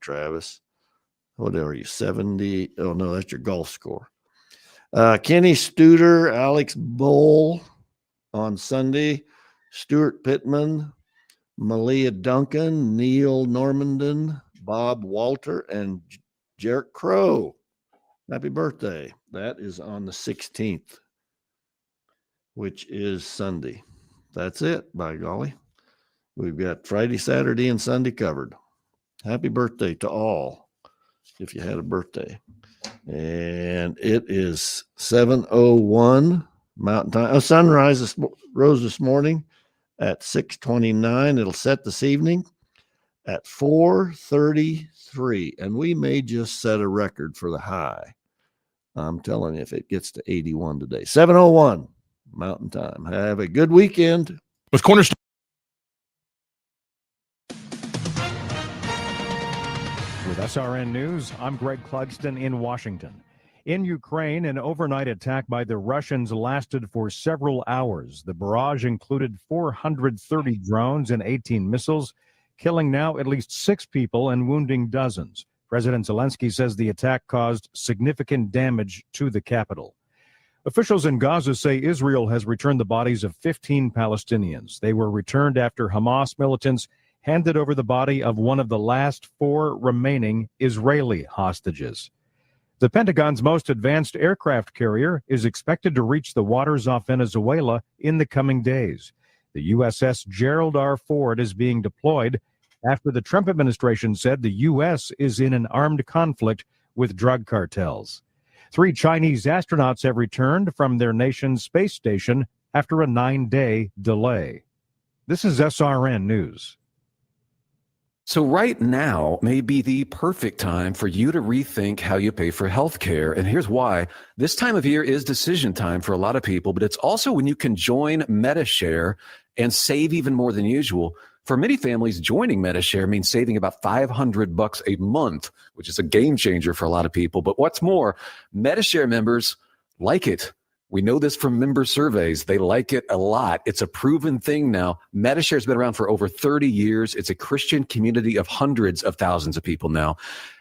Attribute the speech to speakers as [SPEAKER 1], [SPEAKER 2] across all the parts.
[SPEAKER 1] Travis. What are you, 70? Oh, no, that's your golf score. Kenny Studer, Alex Bull on Sunday, Stuart Pittman, Malia Duncan, Neil Normandin, Bob Walter, and Jarrett Crow. Happy birthday. That is on the 16th, which is Sunday. That's it, by golly. We've got Friday, Saturday, and Sunday covered. Happy birthday to all, if you had a birthday. And it is 7:01 Mountain Time. Sunrise rose this morning at 6:29. It'll set this evening at 4:33. And we may just set a record for the high. I'm telling you, if it gets to 81 today. 7:01 Mountain Time. Have a good weekend.
[SPEAKER 2] With Cornerstone. With SRN News, I'm Greg Clugston in Washington. In Ukraine, an overnight attack by the Russians lasted for several hours. The barrage included 430 drones and 18 missiles, killing now at least 6 people and wounding dozens. President Zelensky says the attack caused significant damage to the capital. Officials in Gaza say Israel has returned the bodies of 15 Palestinians. They were returned after Hamas militants handed over the body of one of the last 4 remaining Israeli hostages. The Pentagon's most advanced aircraft carrier is expected to reach the waters off Venezuela in the coming days. The USS Gerald R. Ford is being deployed after the Trump administration said the U.S. is in an armed conflict with drug cartels. 3 Chinese astronauts have returned from their nation's space station after a 9-day delay. This is SRN News.
[SPEAKER 3] So right now may be the perfect time for you to rethink how you pay for healthcare. And here's why. This time of year is decision time for a lot of people, but it's also when you can join MediShare and save even more than usual. For many families, joining MediShare means saving about $500 a month, which is a game changer for a lot of people. But what's more, MediShare members like it. We know this from member surveys. They like it a lot. It's a proven thing now. MediShare's been around for over 30 years. It's a Christian community of hundreds of thousands of people now.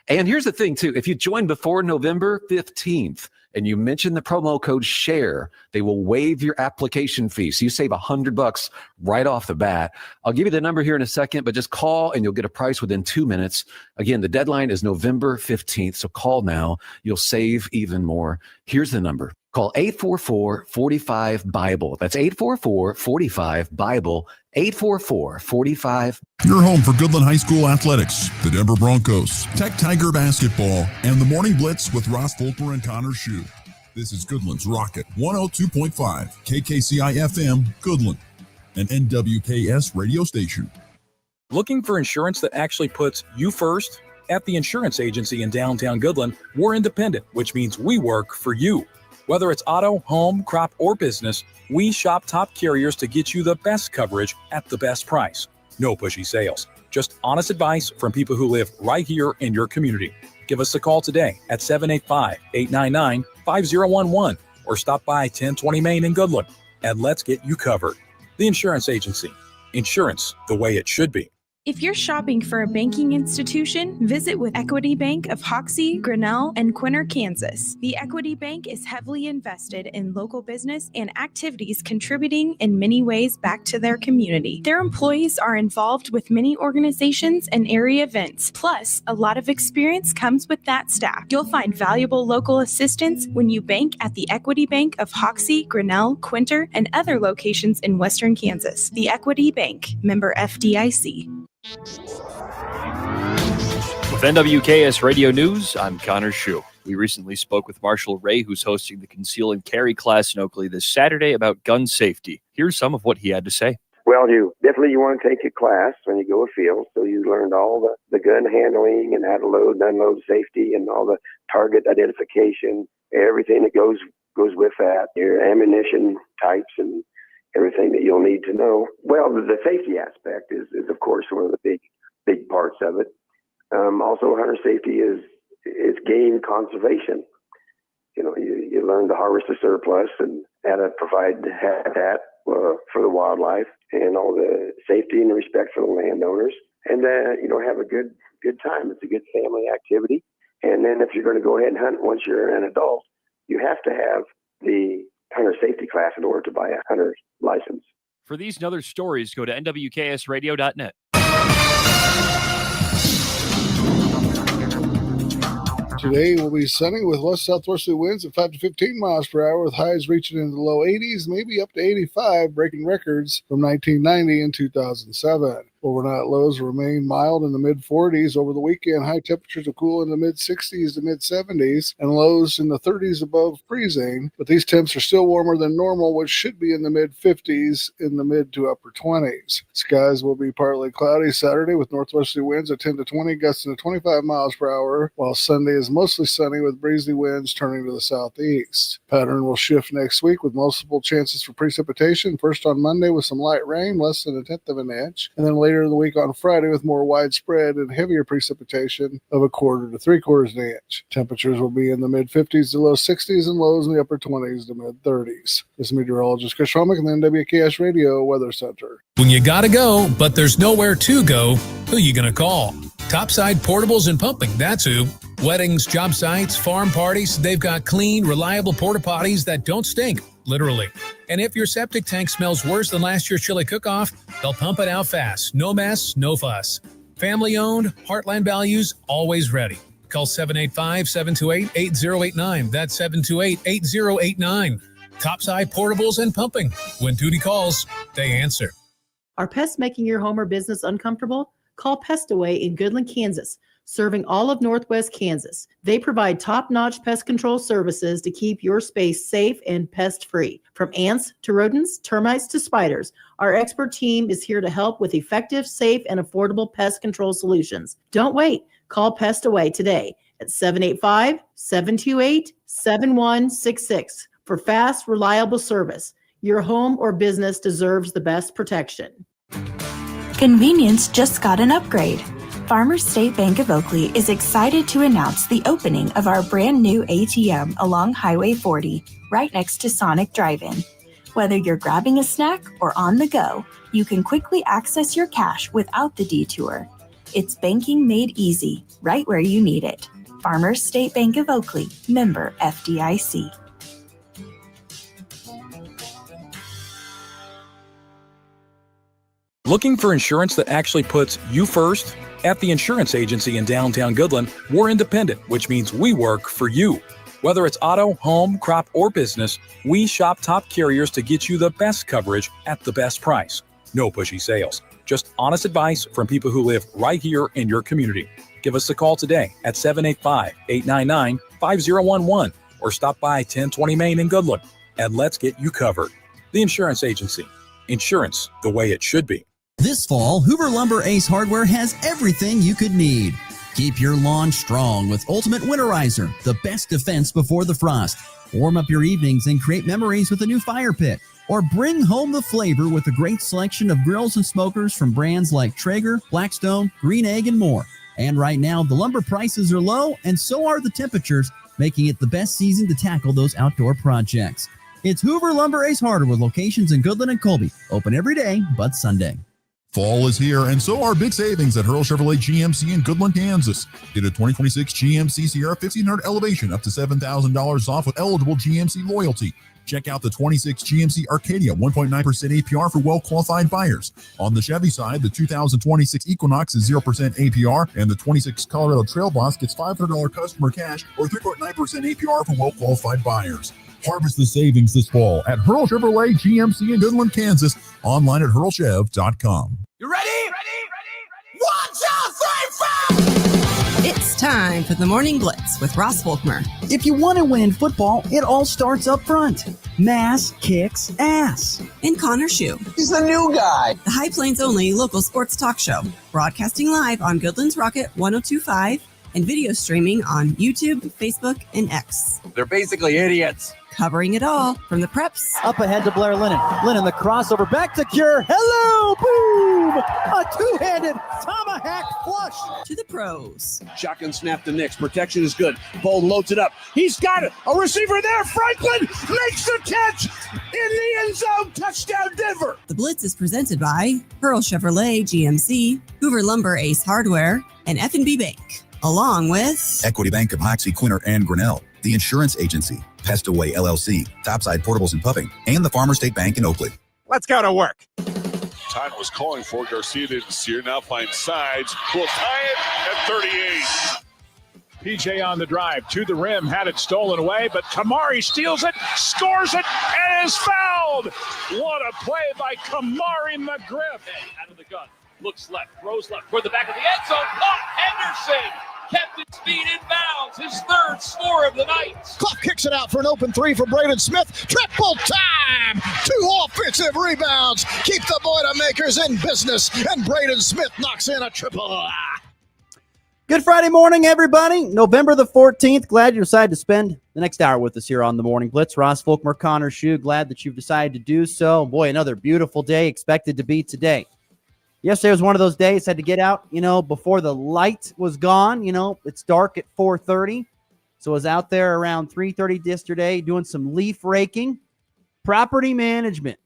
[SPEAKER 3] And here's the thing, too. If you join before November 15th and you mention the promo code SHARE, they will waive your application fee. So you save $100 right off the bat. I'll give you the number here in a second, but just call and you'll get a price within 2 minutes. Again, the deadline is November 15th. So call now. You'll save even more. Here's the number. Call 844-45-BIBLE. That's 844-45-BIBLE. 844-45.
[SPEAKER 4] Your home for Goodland High School athletics, the Denver Broncos, Tech Tiger basketball, and the Morning Blitz with Ross Volkmer and Connor Schuh. This is Goodland's Rocket 102.5, KKCI-FM, Goodland, an NWKS radio station.
[SPEAKER 5] Looking for insurance that actually puts you first? At the insurance agency in downtown Goodland, we're independent, which means we work for you. Whether it's auto, home, crop, or business, we shop top carriers to get you the best coverage at the best price. No pushy sales, just honest advice from people who live right here in your community. Give us a call today at 785-899-5011 or stop by 1020 Main in Goodland and let's get you covered. The Insurance Agency. Insurance the way it should be.
[SPEAKER 6] If you're shopping for a banking institution, visit with Equity Bank of Hoxie, Grinnell, and Quinter, Kansas. The Equity Bank is heavily invested in local business and activities contributing in many ways back to their community. Their employees are involved with many organizations and area events. Plus, a lot of experience comes with that staff. You'll find valuable local assistance when you bank at the Equity Bank of Hoxie, Grinnell, Quinter, and other locations in Western Kansas. The Equity Bank, member FDIC.
[SPEAKER 7] With NWKS Radio News, I'm Connor Schuh. We recently spoke with Marshall Ray, who's hosting the Conceal and Carry class in Oakley this Saturday about gun safety. Here's some of what he had to say.
[SPEAKER 8] Well, you want to take a class when you go afield, so you learned all the gun handling and how to load and unload safety and all the target identification, everything that goes with that, your ammunition types and everything that you'll need to know. Well, the safety aspect is of course one of the big parts of it. Also, hunter safety is game conservation. You learn to harvest the surplus and how to provide habitat for the wildlife and all the safety and respect for the landowners, and have a good good time. It's a good family activity. And then if you're going to go ahead and hunt once you're an adult, you have to have the hunter safety class in order to buy a hunter's license.
[SPEAKER 7] For these and other stories, go to nwksradio.net.
[SPEAKER 9] Today will be sunny with west southwesterly winds at 5 to 15 miles per hour, with highs reaching into the low 80s, maybe up to 85, breaking records from 1990 and 2007. Overnight lows remain mild in the mid-40s. Over the weekend, high temperatures will cool in the mid-60s to mid-70s and lows in the 30s above freezing. But these temps are still warmer than normal, which should be in the mid-50s in the mid to upper 20s. Skies will be partly cloudy Saturday with northwesterly winds at 10 to 20, gusting to 25 miles per hour, while Sunday is mostly sunny with breezy winds turning to the southeast. Pattern will shift next week with multiple chances for precipitation, first on Monday with some light rain, less than 1/10 of an inch, and then later in the week on Friday with more widespread and heavier precipitation of 1/4 to 3/4 of an inch. Temperatures will be in the mid-50s to low 60s and lows in the upper 20s to mid-30s. This is meteorologist Chris Schwamick in the NWKS Radio Weather Center.
[SPEAKER 10] When you gotta go, but there's nowhere to go, who you gonna call? Topside Portables and Pumping, that's who. Weddings, job sites, farm parties, they've got clean, reliable porta potties that don't stink, literally. And if your septic tank smells worse than last year's chili cook-off, they'll pump it out fast. No mess, no fuss. Family-owned, Heartland values, always ready. Call 785-728-8089. That's 728-8089. Topside Portables and Pumping. When duty calls, they answer.
[SPEAKER 11] Are pests making your home or business uncomfortable? Call Pest Away in Goodland, Kansas, serving all of Northwest Kansas. They provide top-notch pest control services to keep your space safe and pest-free. From ants to rodents, termites to spiders, our expert team is here to help with effective, safe, and affordable pest control solutions. Don't wait. Call Pest Away today at 785-728-7166 for fast, reliable service. Your home or business deserves the best protection.
[SPEAKER 12] Convenience just got an upgrade. Farmers State Bank of Oakley is excited to announce the opening of our brand new ATM along Highway 40, right next to Sonic Drive-In. Whether you're grabbing a snack or on the go, you can quickly access your cash without the detour. It's banking made easy, right where you need it. Farmers State Bank of Oakley, member FDIC.
[SPEAKER 5] Looking for insurance that actually puts you first? At the insurance agency in downtown Goodland, we're independent, which means we work for you. Whether it's auto, home, crop, or business, we shop top carriers to get you the best coverage at the best price. No pushy sales, just honest advice from people who live right here in your community. Give us a call today at 785-899-5011 or stop by 1020 Main in Goodland and let's get you covered. The insurance agency. Insurance the way it should be.
[SPEAKER 13] This fall, Hoover Lumber Ace Hardware has everything you could need. Keep your lawn strong with Ultimate Winterizer, the best defense before the frost. Warm up your evenings and create memories with a new fire pit. Or bring home the flavor with a great selection of grills and smokers from brands like Traeger, Blackstone, Green Egg, and more. And right now, the lumber prices are low, and so are the temperatures, making it the best season to tackle those outdoor projects. It's Hoover Lumber Ace Hardware with locations in Goodland and Colby. Open every day but Sunday.
[SPEAKER 4] Fall is here, and so are big savings at Hurl Chevrolet GMC in Goodland, Kansas. Get a 2026 GMC Sierra 1500 Elevation up to $7,000 off with eligible GMC loyalty. Check out the 26 GMC Arcadia 1.9% APR for well-qualified buyers. On the Chevy side, the 2026 Equinox is 0% APR, and the 26 Colorado Trail Boss gets $500 customer cash or 3.9% APR for well-qualified buyers. Harvest the savings this fall at Hurl Chevrolet GMC in Goodland, Kansas. Online at hurlchev.com.
[SPEAKER 14] You ready? 1, 2, 3, 4! It's time for the Morning Blitz with Ross Volkmer.
[SPEAKER 15] If you want to win in football, it all starts up front. Mass kicks ass.
[SPEAKER 14] And Connor Schuh.
[SPEAKER 15] He's the new guy.
[SPEAKER 14] The High Plains only local sports talk show. Broadcasting live on Goodland's Rocket 102.5 and video streaming on YouTube, Facebook, and X.
[SPEAKER 16] They're basically idiots.
[SPEAKER 14] Covering it all from the preps.
[SPEAKER 15] Up ahead to Blair Lennon. Lennon, the crossover, back to Cure. Hello, boom! A two-handed tomahawk flush.
[SPEAKER 14] To the pros.
[SPEAKER 16] Shotgun snap to Nix. Protection is good. Bold loads it up. He's got it. A receiver there. Franklin makes the catch in the end zone. Touchdown, Denver.
[SPEAKER 14] The Blitz is presented by Pearl Chevrolet GMC, Hoover Lumber Ace Hardware, and F&B Bank. Along with
[SPEAKER 4] Equity Bank of Hoxie, Quinter, and Grinnell, the insurance agency, Pestaway LLC, Topside Portables and Puffing, and the Farmer State Bank in Oakley.
[SPEAKER 16] Let's go to work.
[SPEAKER 17] Time was calling for Garcia didn't steer. Now finds sides. Will tie it at 38.
[SPEAKER 2] PJ on the drive to the rim, had it stolen away, but Kamari steals it, scores it, and is fouled. What a play by Kamari McGriff.
[SPEAKER 18] Out of the gun, looks left, throws left toward the back of the end zone. Caught Henderson. Kept its feet in bounds. His third score of the night.
[SPEAKER 16] Clough kicks it out for an open three for Braden Smith. Triple time. 2 offensive rebounds. Keep the Boilermakers in business. And Braden Smith knocks in a triple.
[SPEAKER 15] Good Friday morning, everybody. November the 14th. Glad you decided to spend the next hour with us here on the Morning Blitz. Ross Volkmer, Connor Schuh. Glad that you've decided to do so. Boy, another beautiful day expected to be today. Yesterday was one of those days, had to get out, before the light was gone. It's dark at 4:30. So I was out there around 3:30 yesterday doing some leaf raking. Property management,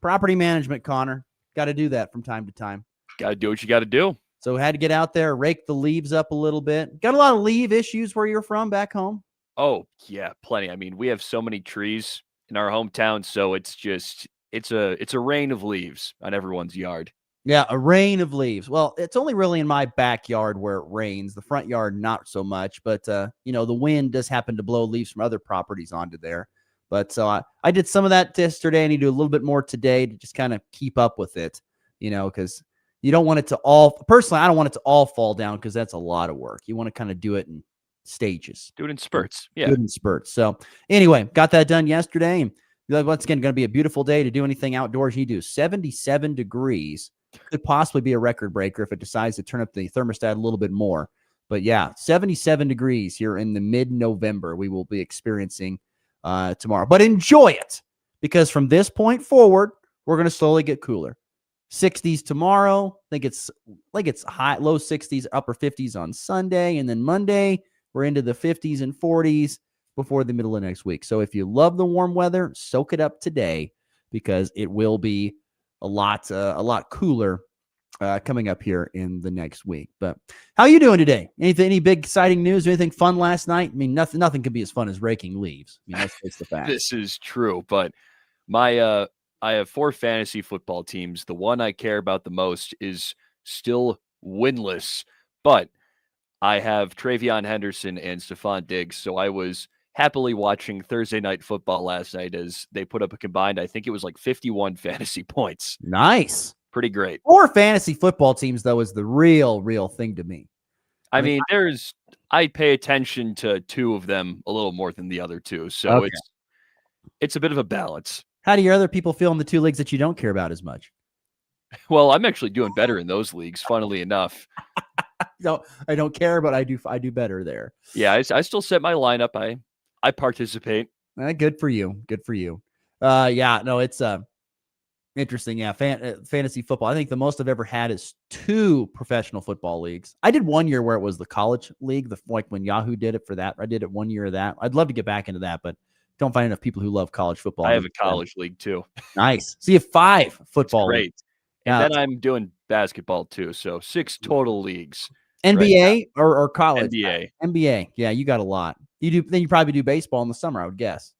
[SPEAKER 15] Connor. Got to do that from time to time.
[SPEAKER 7] Got to do what you got to do.
[SPEAKER 15] So I had to get out there, rake the leaves up a little bit. Got a lot of leaf issues where you're from back home?
[SPEAKER 7] Oh, yeah, plenty. I mean, we have so many trees in our hometown, so it's a rain of leaves on everyone's yard.
[SPEAKER 15] Yeah, a rain of leaves. Well, it's only really in my backyard where it rains. The front yard, not so much. But, the wind does happen to blow leaves from other properties onto there. But so I did some of that yesterday. I need to do a little bit more today to just kind of keep up with it, because you don't want it to all – personally, I don't want it to all fall down because that's a lot of work. You want to kind of do it in stages.
[SPEAKER 7] Do it in spurts. Yeah.
[SPEAKER 15] Do it in spurts. So, anyway, got that done yesterday. And once again, going to be a beautiful day to do anything outdoors. You do 77 degrees. Could possibly be a record breaker if it decides to turn up the thermostat a little bit more. But yeah, 77 degrees here in the mid-November we will be experiencing tomorrow. But enjoy it, because from this point forward, we're going to slowly get cooler. 60s tomorrow. I think it's high, low 60s, upper 50s on Sunday. And then Monday, we're into the 50s and 40s before the middle of next week. So if you love the warm weather, soak it up today, because it will be a lot cooler coming up here in the next week. But how you doing today? Any big exciting news? Anything fun last night? I mean, nothing can be as fun as raking leaves. I mean, that's the fact.
[SPEAKER 7] This is true, but I have 4 fantasy football teams. The one I care about the most is still winless, but I have Travion Henderson and Stephon Diggs, so I was happily watching Thursday Night Football last night as they put up a combined, I think it was like 51 fantasy points.
[SPEAKER 15] Nice.
[SPEAKER 7] Pretty great.
[SPEAKER 15] 4 fantasy football teams, though, is the real thing to me.
[SPEAKER 7] I mean, I pay attention to 2 of them a little more than the other 2. So
[SPEAKER 15] okay.
[SPEAKER 7] It's a bit of a balance.
[SPEAKER 15] How do your other people feel in the 2 leagues that you don't care about as much?
[SPEAKER 7] Well, I'm actually doing better in those leagues, funnily enough.
[SPEAKER 15] No, I don't care, but I do better there.
[SPEAKER 7] Yeah, I still set my lineup. I participate.
[SPEAKER 15] Good for you. Good for you. Yeah, no, it's interesting. Yeah, fantasy football. I think the most I've ever had is 2 professional football leagues. I did 1 year where it was the college league, like when Yahoo did it for that. I did it 1 year of that. I'd love to get back into that, but don't find enough people who love college football.
[SPEAKER 7] I have a college league too.
[SPEAKER 15] Nice. So you have 5 football
[SPEAKER 7] great.
[SPEAKER 15] leagues.
[SPEAKER 7] And then I'm doing basketball too. So 6 total leagues.
[SPEAKER 15] NBA right or college?
[SPEAKER 7] NBA.
[SPEAKER 15] NBA. Yeah, you got a lot. Then you probably do baseball in the summer, I would guess.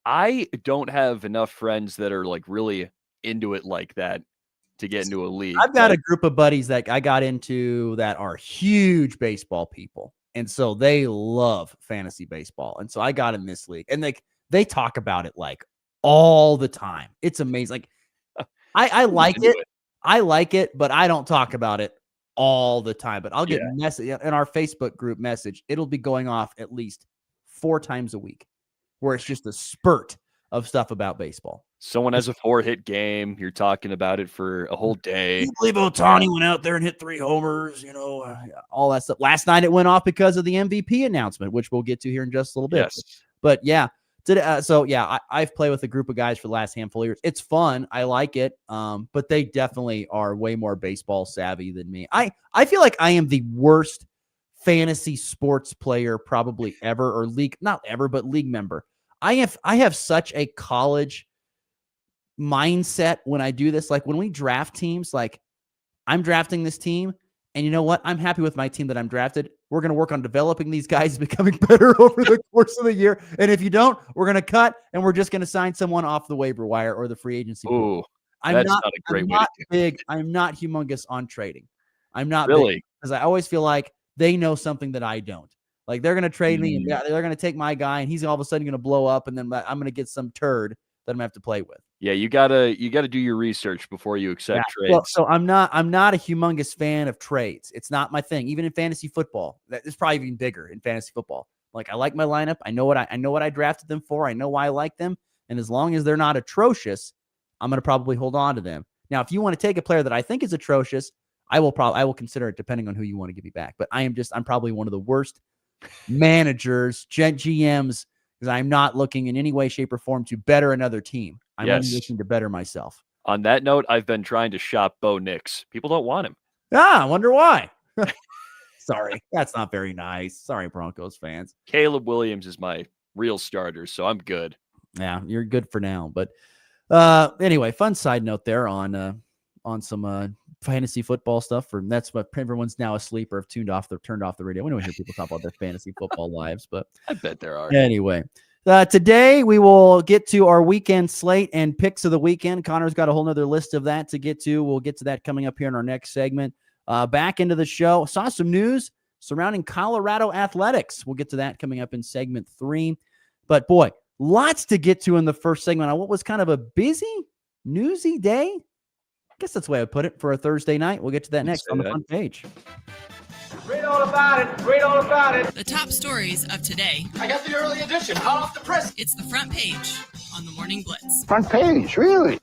[SPEAKER 7] I don't have enough friends that are like really into it like that to get into a league.
[SPEAKER 15] I've got a group of buddies that I got into that are huge baseball people. And so they love fantasy baseball. And so I got in this league. And they talk about it like all the time. It's amazing. Like I like it. I like it, but I don't talk about it all the time. But I'll get a message in our Facebook group message. It'll be going off at least 4 times a week, where it's just a spurt of stuff about baseball.
[SPEAKER 7] Someone has a 4-hit game. You're talking about it for a whole day.
[SPEAKER 15] You believe Ohtani went out there and hit 3 homers, all that stuff. Last night it went off because of the MVP announcement, which we'll get to here in just a little bit.
[SPEAKER 7] Yes.
[SPEAKER 15] But yeah, I've played with a group of guys for the last handful of years. It's fun. I like it. But they definitely are way more baseball savvy than me. I feel like I am the worst fantasy sports player probably ever, or not ever, but league member. I have such a college mindset when I do this. Like when we draft teams, like I'm drafting this team, and you know what? I'm happy with my team that I'm drafted. We're going to work on developing these guys, becoming better over the course of the year. And if you don't, we're going to cut, and we're just going to sign someone off the waiver wire or the free agency.
[SPEAKER 7] Ooh, that's not a great way to do it.
[SPEAKER 15] Big. I'm not humongous on trading. I'm not
[SPEAKER 7] really,
[SPEAKER 15] because I always feel like they know something that I don't. Like they're going to trade me, and they're going to take my guy, and he's all of a sudden going to blow up, and then I'm going to get some turd that I'm going to have to play with.
[SPEAKER 7] Yeah, you gotta do your research before you accept trades.
[SPEAKER 15] Well, so I'm not a humongous fan of trades. It's not my thing. Even in fantasy football, it's probably even bigger in fantasy football. Like I like my lineup. I know what I drafted them for. I know why I like them, and as long as they're not atrocious, I'm going to probably hold on to them. Now, if you want to take a player that I think is atrocious, I will consider it depending on who you want to give me back. But I'm probably one of the worst managers, GMs, because I'm not looking in any way, shape, or form to better another team. I'm only looking to better myself.
[SPEAKER 7] On that note, I've been trying to shop Bo Nix. People don't want him.
[SPEAKER 15] I wonder why. Sorry, that's not very nice. Sorry, Broncos fans.
[SPEAKER 7] Caleb Williams is my real starter, so I'm good.
[SPEAKER 15] Yeah, you're good for now. But anyway, fun side note there on some fantasy football stuff. That's what everyone's now asleep or have turned off the radio. We don't hear people talk about their fantasy football lives, but
[SPEAKER 7] I bet there are.
[SPEAKER 15] Anyway, today we will get to our weekend slate and picks of the weekend. Connor's got a whole nother list of that to get to. We'll get to that coming up here in our next segment. Back into the show. Saw some news surrounding Colorado athletics. We'll get to that coming up in segment 3. But boy, lots to get to in the first segment on what was kind of a busy, newsy day. I guess that's the way I would put it for a Thursday night. We'll get to that next on the front page.
[SPEAKER 19] Read all about it. Read all about it.
[SPEAKER 14] The top stories of today.
[SPEAKER 19] I got the early edition, hot off the press.
[SPEAKER 14] It's the front page on the Morning Blitz.
[SPEAKER 19] Front page, really?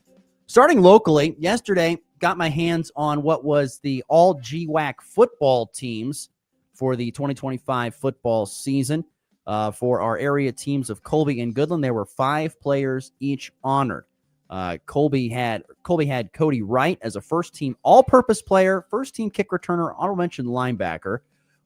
[SPEAKER 15] Starting locally, yesterday, got my hands on what was the all GWAC football teams for the 2025 football season. For our area teams of Colby and Goodland, there were 5 players each honored. Colby had Cody Wright as a first-team all-purpose player, first-team kick returner, honorable mention linebacker.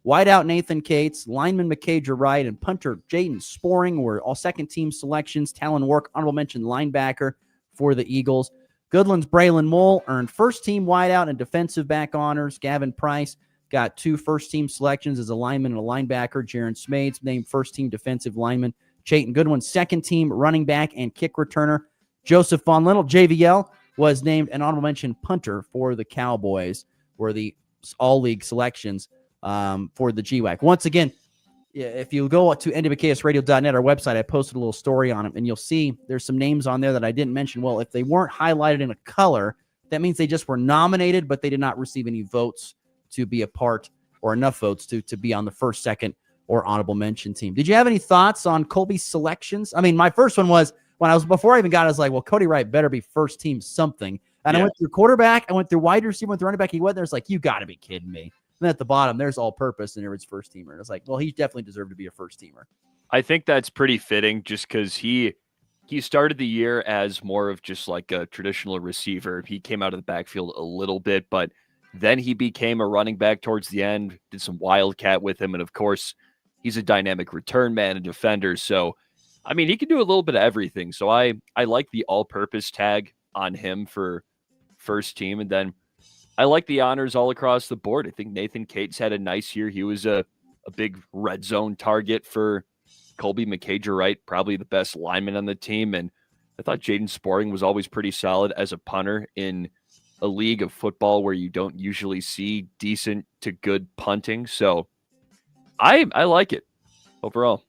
[SPEAKER 15] Wideout Nathan Cates, lineman McKadra Wright, and punter Jaden Sporing were all second-team selections. Talon Work, honorable mention linebacker for the Eagles. Goodland's Braylon Mole earned first-team wideout and defensive back honors. Gavin Price got 2 first-team selections as a lineman and a linebacker. Jaron Smades named first-team defensive lineman. Chayton Goodwin, second-team running back and kick returner. Joseph Von Lennel, JVL, was named an honorable mention punter for the Cowboys, were the all-league selections for the GWAC. Once again, if you go to nwksradio.net, our website, I posted a little story on it, and you'll see there's some names on there that I didn't mention. Well, if they weren't highlighted in a color, that means they just were nominated, but they did not receive any votes to be a part, or enough votes to be on the first, second, or honorable mention team. Did you have any thoughts on Colby's selections? I mean, my first one was, before I even got it, I was like, well, Cody Wright better be first team something. And I went through quarterback, I went through wide receiver, went through running back. He went there. It's like, you got to be kidding me. And then at the bottom, there's all purpose, and there was first teamer. And it's like, well, he definitely deserved to be a first teamer.
[SPEAKER 7] I think that's pretty fitting just because he started the year as more of just like a traditional receiver. He came out of the backfield a little bit, but then he became a running back towards the end, did some wildcat with him. And of course, he's a dynamic return man and defender. So, I mean, he can do a little bit of everything. So I like the all-purpose tag on him for first team. And then I like the honors all across the board. I think Nathan Cates had a nice year. He was a big red zone target for Colby. McKadra Wright, probably the best lineman on the team. And I thought Jaden Sporing was always pretty solid as a punter in a league of football where you don't usually see decent to good punting. So I like it overall.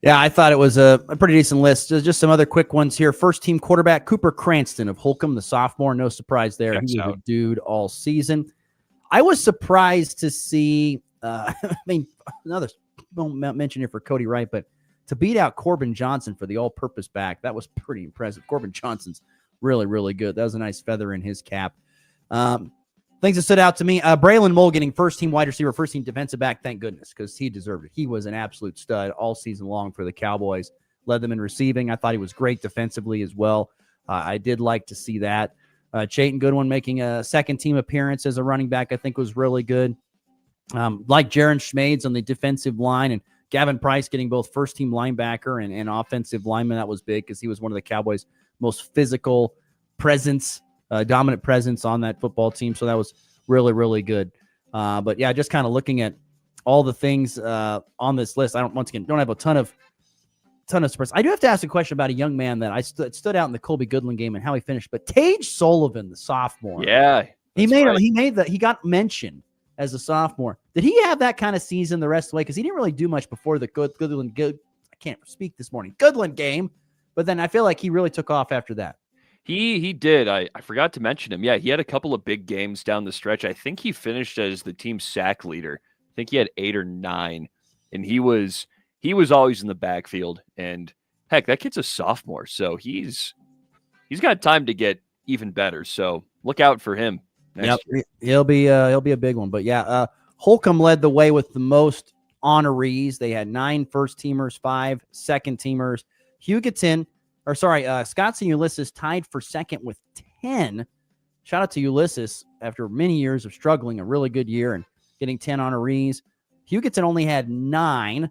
[SPEAKER 15] Yeah, I thought it was a pretty decent list. Just some other quick ones here. First team quarterback, Cooper Cranston of Holcomb, the sophomore. No surprise there. He was a dude all season. I was surprised to see, I mean, another, won't mention it for Cody Wright, but to beat out Corbin Johnson for the all-purpose back, that was pretty impressive. Corbin Johnson's really, really good. That was a nice feather in his cap. Things that stood out to me, Braylon Moll getting first-team wide receiver, first-team defensive back, thank goodness, because he deserved it. He was an absolute stud all season long for the Cowboys. Led them in receiving. I thought he was great defensively as well. I did like to see that. Chayton Goodwin making a second-team appearance as a running back, I think was really good. Like Jaron Schmades on the defensive line, and Gavin Price getting both first-team linebacker and offensive lineman. That was big because he was one of the Cowboys' most physical presence, dominant presence on that football team. So that was really, really good. But yeah, just kind of looking at all the things on this list. I don't have a ton of surprise. I do have to ask a question about a young man that stood out in the Colby Goodland game and how he finished. But Tage Sullivan, the sophomore, he got mentioned as a sophomore. Did he have that kind of season the rest of the way? Because he didn't really do much before the Goodland game. But then I feel like he really took off after that.
[SPEAKER 7] He did. I forgot to mention him. Yeah, he had a couple of big games down the stretch. I think he finished as the team sack leader. I think he had 8 or 9, and he was always in the backfield. And heck, that kid's a sophomore, so he's got time to get even better. So look out for him.
[SPEAKER 15] Yep, he'll be a big one. But yeah, Holcomb led the way with the most honorees. They had 9 first-teamers, 5 second-teamers. Scotts and Ulysses tied for second with 10. Shout out to Ulysses after many years of struggling, a really good year and getting 10 honorees. Hugoton only had 9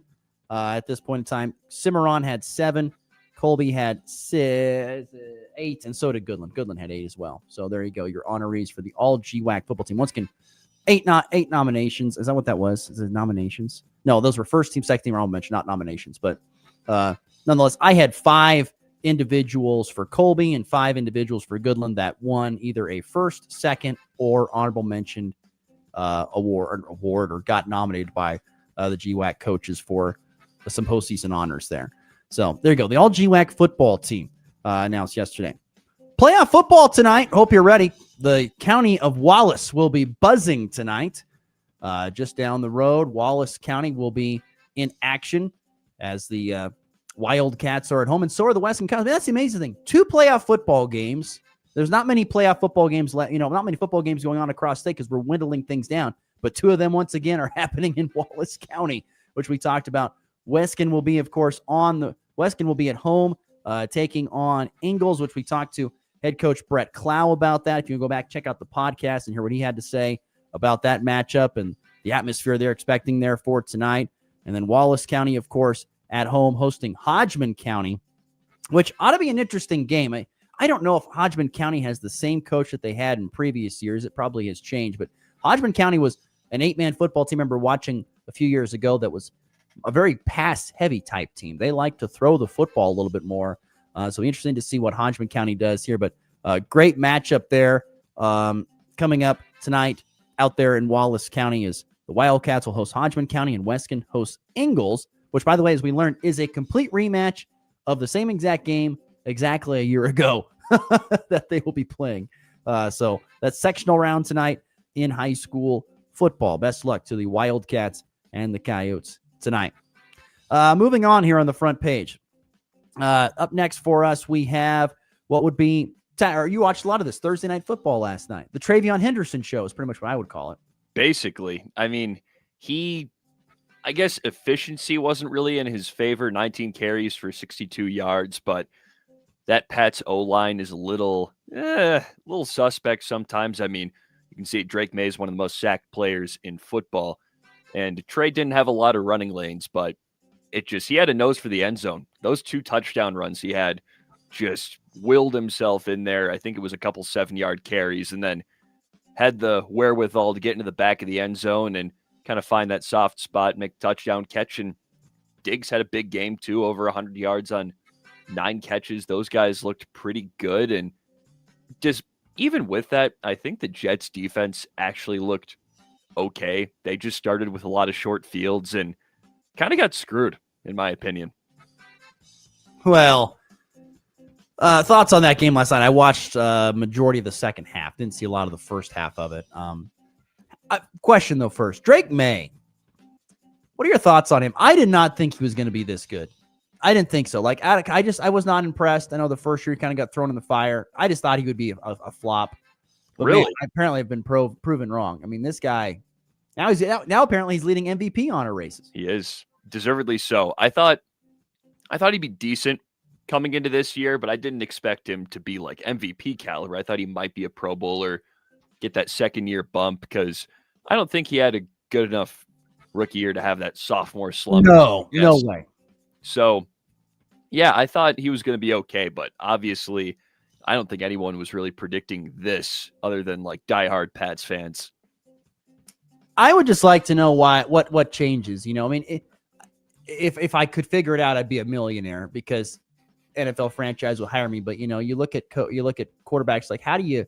[SPEAKER 15] at this point in time. Cimarron had 7. Colby had 8, and so did Goodland. Goodland had 8 as well. So there you go, your honorees for the all GWAC football team. Once again, 8 nominations. Is that what that was? Is it nominations? No, those were first team, second team, all mentioned, not nominations. But nonetheless, I had 5 individuals for Colby and 5 individuals for Goodland that won either a first, second, or honorable mention award or got nominated by the GWAC coaches for some postseason honors there. So there you go. The all GWAC football team announced yesterday. Playoff football tonight. Hope you're ready. The county of Wallace will be buzzing tonight. Just down the road, Wallace County will be in action as the Wildcats are at home, and so are the Western County. That's the amazing thing. 2 playoff football games. There's not many playoff football games, not many football games going on across state because we're whittling things down. But 2 of them, once again, are happening in Wallace County, which we talked about. Weskin will be, of course, Weskin will be at home taking on Ingalls, which we talked to head coach Brett Clow about that. If you go back, check out the podcast and hear what he had to say about that matchup and the atmosphere they're expecting there for tonight. And then Wallace County, of course, at home hosting Hodgman County, which ought to be an interesting game. I don't know if Hodgman County has the same coach that they had in previous years. It probably has changed, but Hodgman County was an 8-man football team. I remember watching a few years ago that was a very pass-heavy type team. They like to throw the football a little bit more. So interesting to see what Hodgman County does here, but great matchup there coming up tonight out there in Wallace County is the Wildcats will host Hodgman County and Weskin hosts Ingalls, which, by the way, as we learned, is a complete rematch of the same exact game exactly a year ago that they will be playing. So that's sectional round tonight in high school football. Best luck to the Wildcats and the Coyotes tonight. Moving on here on the front page. Up next for us, we have what would be, you watched a lot of this Thursday Night Football last night. The Travion Henderson show is pretty much what I would call it. Basically. I mean,
[SPEAKER 7] I guess efficiency wasn't really in his favor. 19 carries for 62 yards, but that Pats O-line is a little suspect sometimes. I mean, you can see Drake May is one of the most sacked players in football, and Trey didn't have a lot of running lanes, but he had a nose for the end zone. Those 2 touchdown runs he had just willed himself in there. I think it was a couple 7-yard carries, and then had the wherewithal to get into the back of the end zone and kind of find that soft spot, make a touchdown catch. And Diggs had a big game too, over 100 yards on 9 catches. Those guys looked pretty good. And just even with that, I think the Jets defense actually looked okay. They just started with a lot of short fields and kind of got screwed, in my opinion.
[SPEAKER 15] Well, thoughts on that game last night? I watched majority of the second half. Didn't see a lot of the first half of it. Question, though, first. Drake May. What are your thoughts on him? I did not think he was going to be this good. I didn't think so. Like, I was not impressed. I know the first year he kind of got thrown in the fire. I just thought he would be a flop. But
[SPEAKER 7] Really?
[SPEAKER 15] man, apparently I've been proven wrong. I mean, this guy now apparently he's leading MVP honor races.
[SPEAKER 7] He is deservedly so. I thought he'd be decent coming into this year, but I didn't expect him to be like MVP caliber. I thought he might be a Pro Bowler, get that second year bump, because I don't think he had a good enough rookie year to have that sophomore slump.
[SPEAKER 15] No way.
[SPEAKER 7] So, yeah, I thought he was going to be okay, but obviously I don't think anyone was really predicting this other than like diehard Pats fans.
[SPEAKER 15] I would just like to know what changes. I mean, if I could figure it out, I'd be a millionaire because NFL franchise will hire me. But you look at quarterbacks, like how do you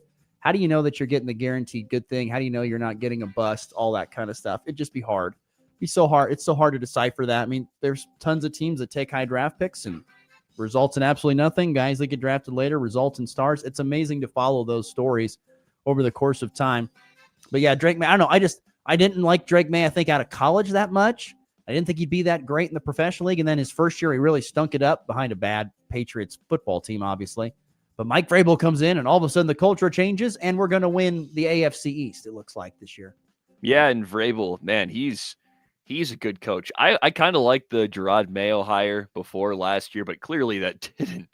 [SPEAKER 15] know that you're getting the guaranteed good thing? How do you know you're not getting a bust? All that kind of stuff. It'd just be hard. It's so hard to decipher that. I mean, there's tons of teams that take high draft picks and results in absolutely nothing. Guys that get drafted later results in stars. It's amazing to follow those stories over the course of time. But yeah, Drake May, I don't know. I didn't like Drake May, I think, out of college that much. I didn't think he'd be that great in the professional league. And then his first year, he really stunk it up behind a bad Patriots football team, obviously. But Mike Vrabel comes in, and all of a sudden the culture changes, and we're going to win the AFC East, it looks like, this year.
[SPEAKER 7] Yeah, and Vrabel, man, he's a good coach. I kind of liked the Gerard Mayo hire before last year, but clearly that didn't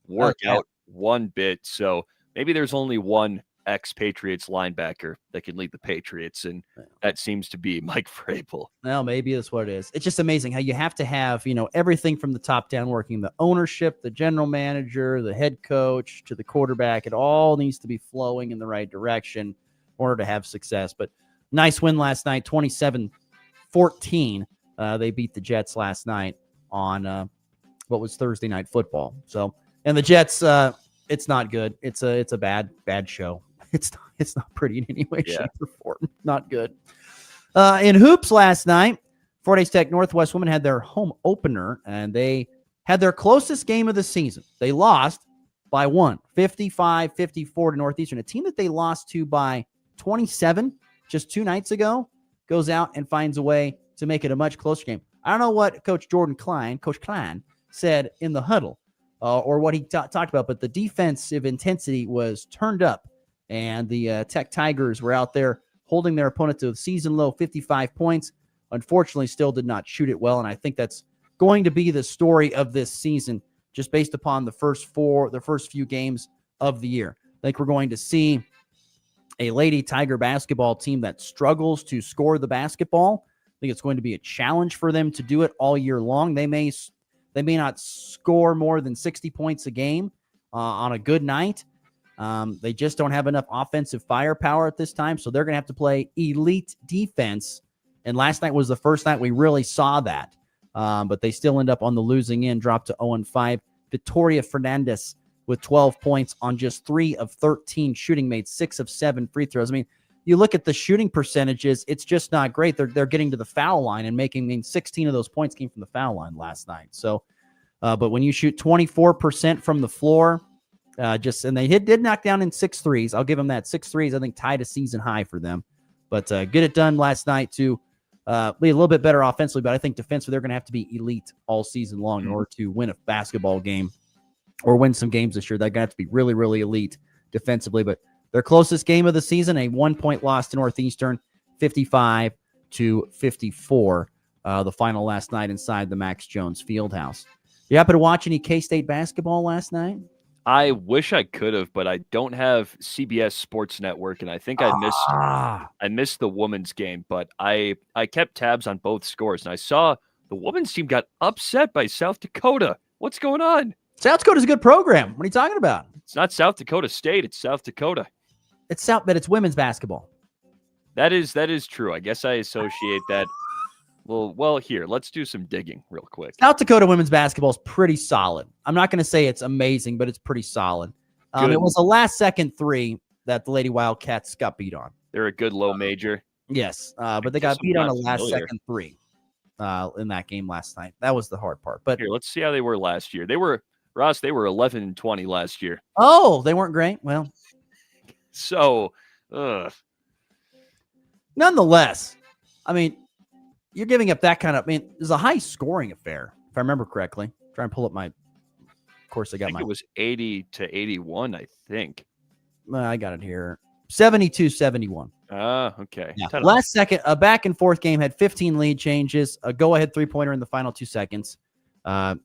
[SPEAKER 7] work out one bit. So maybe there's only one ex-Patriots linebacker that can lead the Patriots, and that seems to be Mike Vrabel.
[SPEAKER 15] Well, maybe that's what it is. It's just amazing how you have to have, everything from the top down working, the ownership, the general manager, the head coach to the quarterback. It all needs to be flowing in the right direction in order to have success. But nice win last night, 27-14. They beat the Jets last night on what was Thursday Night Football. So, and the Jets, it's not good. It's a bad show. It's not pretty in any way, shape, or form. Not good. In hoops last night, Fort Hays Tech Northwest women had their home opener, and they had their closest game of the season. They lost by 55-54 to Northeastern, a team that they lost to by 27 just 2 nights ago, goes out and finds a way to make it a much closer game. I don't know what Coach Klein, said in the huddle or what he talked about, but the defensive intensity was turned up. And the Tech Tigers were out there holding their opponent to a season-low 55 points. Unfortunately, still did not shoot it well, and I think that's going to be the story of this season, just based upon the first few games of the year. I think we're going to see a Lady Tiger basketball team that struggles to score the basketball. I think it's going to be a challenge for them to do it all year long. They may not score more than 60 points a game on a good night. They just don't have enough offensive firepower at this time, so they're going to have to play elite defense. And last night was the first night we really saw that. But they still end up on the losing end, dropped to 0-5. Victoria Fernandez with 12 points on just 3 of 13 shooting, made 6 of 7 free throws. I mean, you look at the shooting percentages, it's just not great. They're getting to the foul line and making 16 of those points came from the foul line last night. So, but when you shoot 24% from the floor, and they did knock down in 6 threes. I'll give them that. 6 threes, I think, tied a season high for them. But get it done last night to be a little bit better offensively. But I think defensively, they're going to have to be elite all season long in order to win a basketball game or win some games this year. They're going to have to be really, really elite defensively. But their closest game of the season, a 1-point loss to Northeastern, 55-54. The final last night inside the Max Jones Fieldhouse. You happen to watch any K-State basketball last night?
[SPEAKER 7] I wish I could have, but I don't have CBS Sports Network, and I think I missed the women's game. But I kept tabs on both scores, and I saw the women's team got upset by South Dakota. What's going on?
[SPEAKER 15] South Dakota's a good program. What are you talking about?
[SPEAKER 7] It's not South Dakota State. It's South Dakota.
[SPEAKER 15] But it's women's basketball.
[SPEAKER 7] That is true. I guess I associate that. Well, here, let's do some digging real quick.
[SPEAKER 15] South Dakota women's basketball is pretty solid. I'm not going to say it's amazing, but it's pretty solid. It was a last-second 3 that the Lady Wildcats got beat on.
[SPEAKER 7] They're a good low major.
[SPEAKER 15] Yes, but they got beat on a last-second 3 in that game last night. That was the hard part. But
[SPEAKER 7] here, let's see how they were last year. They were 11-20 last year.
[SPEAKER 15] Oh, they weren't great? Well.
[SPEAKER 7] So,
[SPEAKER 15] nonetheless, I mean, you're giving up that kind of, there's a high scoring affair, if I remember correctly. I'm Try and pull up my. Of course, I got
[SPEAKER 7] think
[SPEAKER 15] my.
[SPEAKER 7] it was 80-81. I think.
[SPEAKER 15] I got it here. 72-71.
[SPEAKER 7] Okay.
[SPEAKER 15] Yeah. Last second, a back and forth game had 15 lead changes. A go ahead 3-pointer in the final 2 seconds. It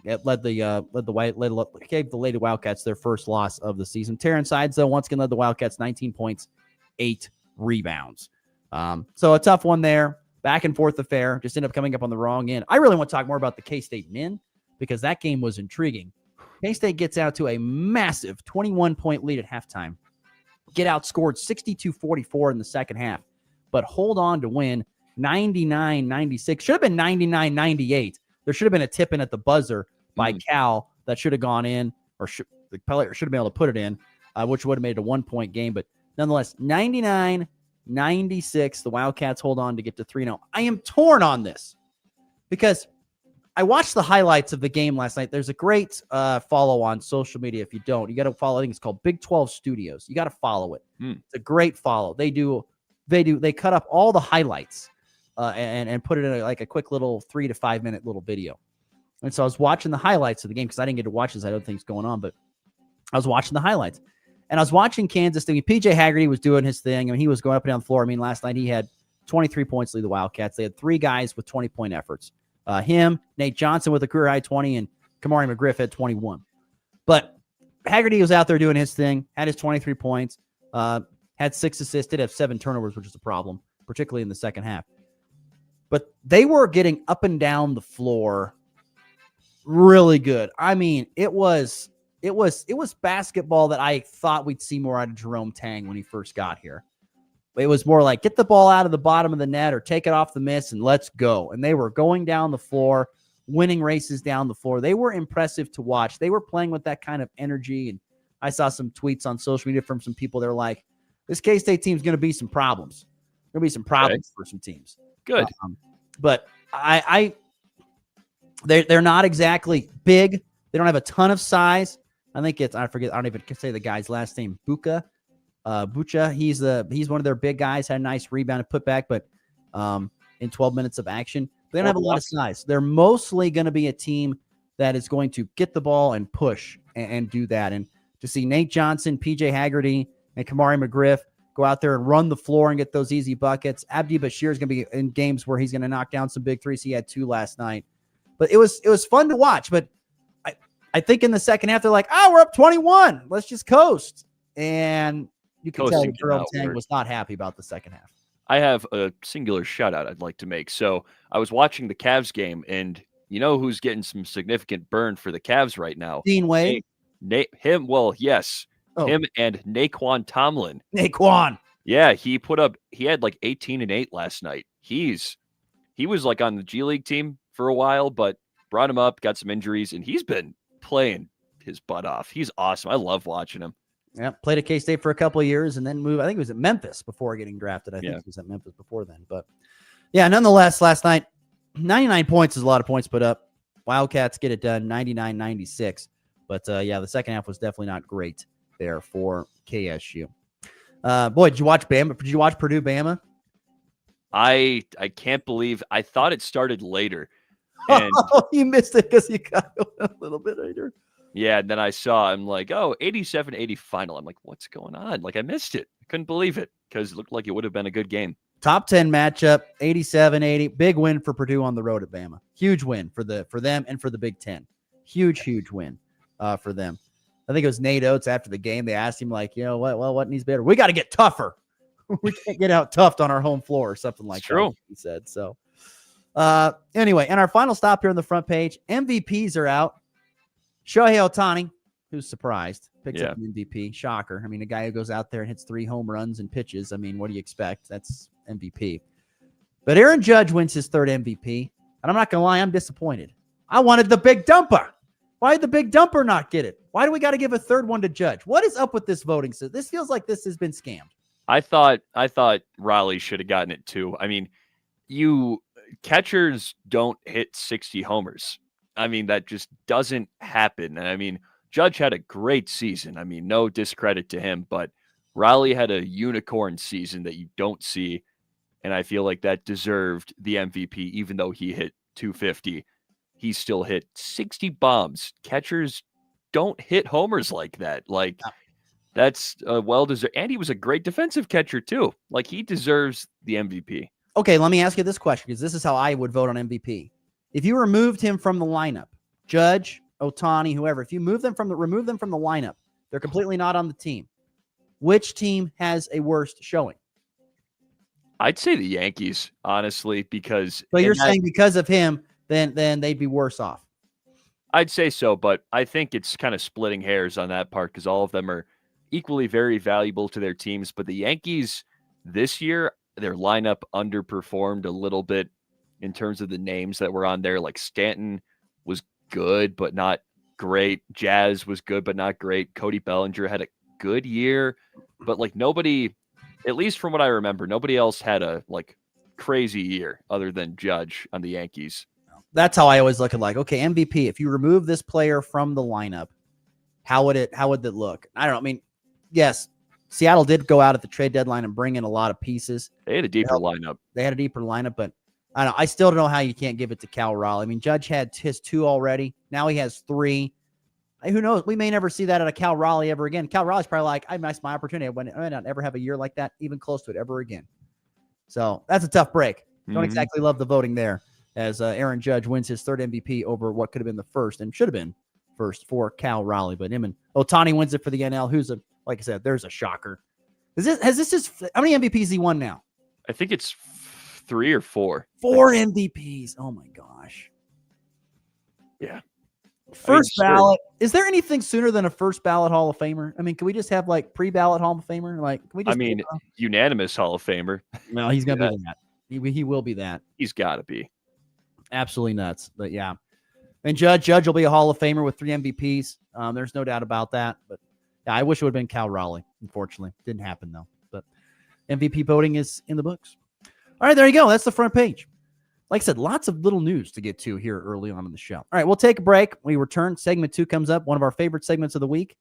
[SPEAKER 15] gave the Lady Wildcats their first loss of the season. Terran Sides, though, once again led the Wildcats 19 points, 8 rebounds. So a tough one there. Back and forth affair. Just ended up coming up on the wrong end. I really want to talk more about the K-State men because that game was intriguing. K-State gets out to a massive 21-point lead at halftime. Get outscored 62-44 in the second half, but hold on to win 99-96. Should have been 99-98. There should have been a tip in at the buzzer by Cal that should have gone in, or the player should have been able to put it in, which would have made it a 1-point game. But nonetheless, 99-96. The Wildcats hold on to get to 3-0. I am torn on this because I watched the highlights of the game last night. There's a great follow on social media. If you don't, you got to follow. I think it's called Big 12 Studios. You got to follow it. It's a great follow. They cut up all the highlights and put it in like a quick little 3 to 5 minute little video. And so I was watching the highlights of the game because I didn't get to watch this. I don't think it's going on, but I was watching the highlights. And I was watching Kansas. I mean, PJ Haggerty was doing his thing. I mean, he was going up and down the floor. I mean, last night he had 23 points to lead the Wildcats. They had 3 guys with 20-point efforts. Him, Nate Johnson with a career high 20, and Kamari McGriff had 21. But Haggerty was out there doing his thing, had his 23 points, had 6 assists, did have 7 turnovers, which is a problem, particularly in the second half. But they were getting up and down the floor really good. I mean, it was basketball that I thought we'd see more out of Jerome Tang when he first got here. It was more like get the ball out of the bottom of the net or take it off the miss and let's go. And they were going down the floor, winning races down the floor. They were impressive to watch. They were playing with that kind of energy. And I saw some tweets on social media from some people. They're like, this K-State team's going to be some problems. There'll be some problems for some teams.
[SPEAKER 7] Good.
[SPEAKER 15] But they're not exactly big. They don't have a ton of size. I think I don't even say the guy's last name. Bucha. He's one of their big guys. Had a nice rebound and putback, but in 12 minutes of action, they don't have a lot of size. They're mostly going to be a team that is going to get the ball and push and do that. And to see Nate Johnson, PJ Haggerty, and Kamari McGriff go out there and run the floor and get those easy buckets. Abdi Bashir is going to be in games where he's going to knock down some big threes. He had 2 last night, but it was fun to watch. But I think in the second half they're like, we're up 21. Let's just coast. And you can tell Jerome Tang was not happy about the second half.
[SPEAKER 7] I have a singular shout out I'd like to make. So I was watching the Cavs game, and you know who's getting some significant burn for the Cavs right now?
[SPEAKER 15] Dean Wade.
[SPEAKER 7] Him. Well, yes. Him and Naquan Tomlin.
[SPEAKER 15] Naquan.
[SPEAKER 7] Yeah, he had like 18 and 8 last night. He was like on the G League team for a while, but brought him up, got some injuries, and he's been playing his butt off. He's awesome. I love watching him.
[SPEAKER 15] Yeah, played at K-State for a couple of years and then moved. I think it was at Memphis before getting drafted. I think he was at Memphis before then. But yeah, nonetheless, last night, 99 points is a lot of points put up. Wildcats get it done, 99-96. But yeah, the second half was definitely not great there for KSU. Boy, did you watch Bama? Did you watch Purdue Bama?
[SPEAKER 7] I can't believe I thought it started later. And
[SPEAKER 15] you missed it because you got a little bit later.
[SPEAKER 7] Yeah, and then I'm like, 87-80 final. I'm like, what's going on? Like, I missed it. I couldn't believe it because it looked like it would have been a good game.
[SPEAKER 15] Top 10 matchup, 87-80. Big win for Purdue on the road at Bama. Huge win for them and for the Big Ten. Huge win for them. I think it was Nate Oates after the game. They asked him, like, what needs better? We got to get tougher. We can't get out toughed on our home floor or something like that, he said. So anyway, and our final stop here on the front page, MVPs are out. Shohei Ohtani, who's surprised, picks up an MVP. Shocker. I mean, a guy who goes out there and hits 3 home runs and pitches. I mean, what do you expect? That's MVP. But Aaron Judge wins his 3rd MVP. And I'm not going to lie, I'm disappointed. I wanted the big dumper. Why did the big dumper not get it? Why do we got to give a 3rd one to Judge? What is up with this voting system? This feels like this has been scammed.
[SPEAKER 7] I thought Raleigh should have gotten it too. I mean, catchers don't hit 60 homers. I mean, that just doesn't happen. And I mean, Judge had a great season. I mean, no discredit to him, but Raleigh had a unicorn season that you don't see. And I feel like that deserved the MVP, even though he hit 250. he still hit 60 bombs. Catchers don't hit homers like that. Like, that's well-deserved. And he was a great defensive catcher, too. Like, he deserves the MVP.
[SPEAKER 15] Okay, let me ask you this question, because this is how I would vote on MVP. If you removed him from the lineup, Judge, Ohtani, whoever, if you remove them from the lineup, they're completely not on the team. Which team has a worst showing?
[SPEAKER 7] I'd say the Yankees, honestly, because...
[SPEAKER 15] So you're saying because of him, then they'd be worse off?
[SPEAKER 7] I'd say so, but I think it's kind of splitting hairs on that part because all of them are equally very valuable to their teams. But the Yankees this year, their lineup underperformed a little bit in terms of the names that were on there. Like Stanton was good, but not great. Jazz was good, but not great. Cody Bellinger had a good year, but like nobody, at least from what I remember, nobody else had a like crazy year other than Judge on the Yankees.
[SPEAKER 15] That's how I always look at like, okay, MVP, if you remove this player from the lineup, how would it look? I don't know. I mean, yes, Seattle did go out at the trade deadline and bring in a lot of pieces.
[SPEAKER 7] They had a deeper lineup.
[SPEAKER 15] But I don't know. I still don't know how you can't give it to Cal Raleigh. I mean, Judge had his 2 already. Now he has 3. Who knows? We may never see that at a Cal Raleigh ever again. Cal Raleigh's probably like, I missed my opportunity. I might not ever have a year like that, even close to it ever again. So that's a tough break. Don't exactly love the voting there, as Aaron Judge wins his 3rd MVP over what could have been the first and should have been first for Cal Raleigh. But him and Ohtani wins it for the NL, who's like I said, there's a shocker. How many MVPs he won now?
[SPEAKER 7] I think it's 3 or 4.
[SPEAKER 15] 4 MVPs. Oh my gosh.
[SPEAKER 7] Yeah.
[SPEAKER 15] First ballot. Is there anything sooner than a first ballot Hall of Famer? I mean, can we just have like pre-ballot Hall of Famer? Like, can we just
[SPEAKER 7] unanimous Hall of Famer.
[SPEAKER 15] No, he's gonna be that. He will be that.
[SPEAKER 7] He's got to be.
[SPEAKER 15] Absolutely nuts. But yeah. And Judge will be a Hall of Famer with 3 MVPs. There's no doubt about that. But yeah, I wish it would have been Cal Raleigh. Unfortunately, didn't happen though. But MVP voting is in the books. All right, there you go. That's the front page. Like I said, lots of little news to get to here early on in the show. All right, we'll take a break. When we return, segment 2 comes up, one of our favorite segments of the week,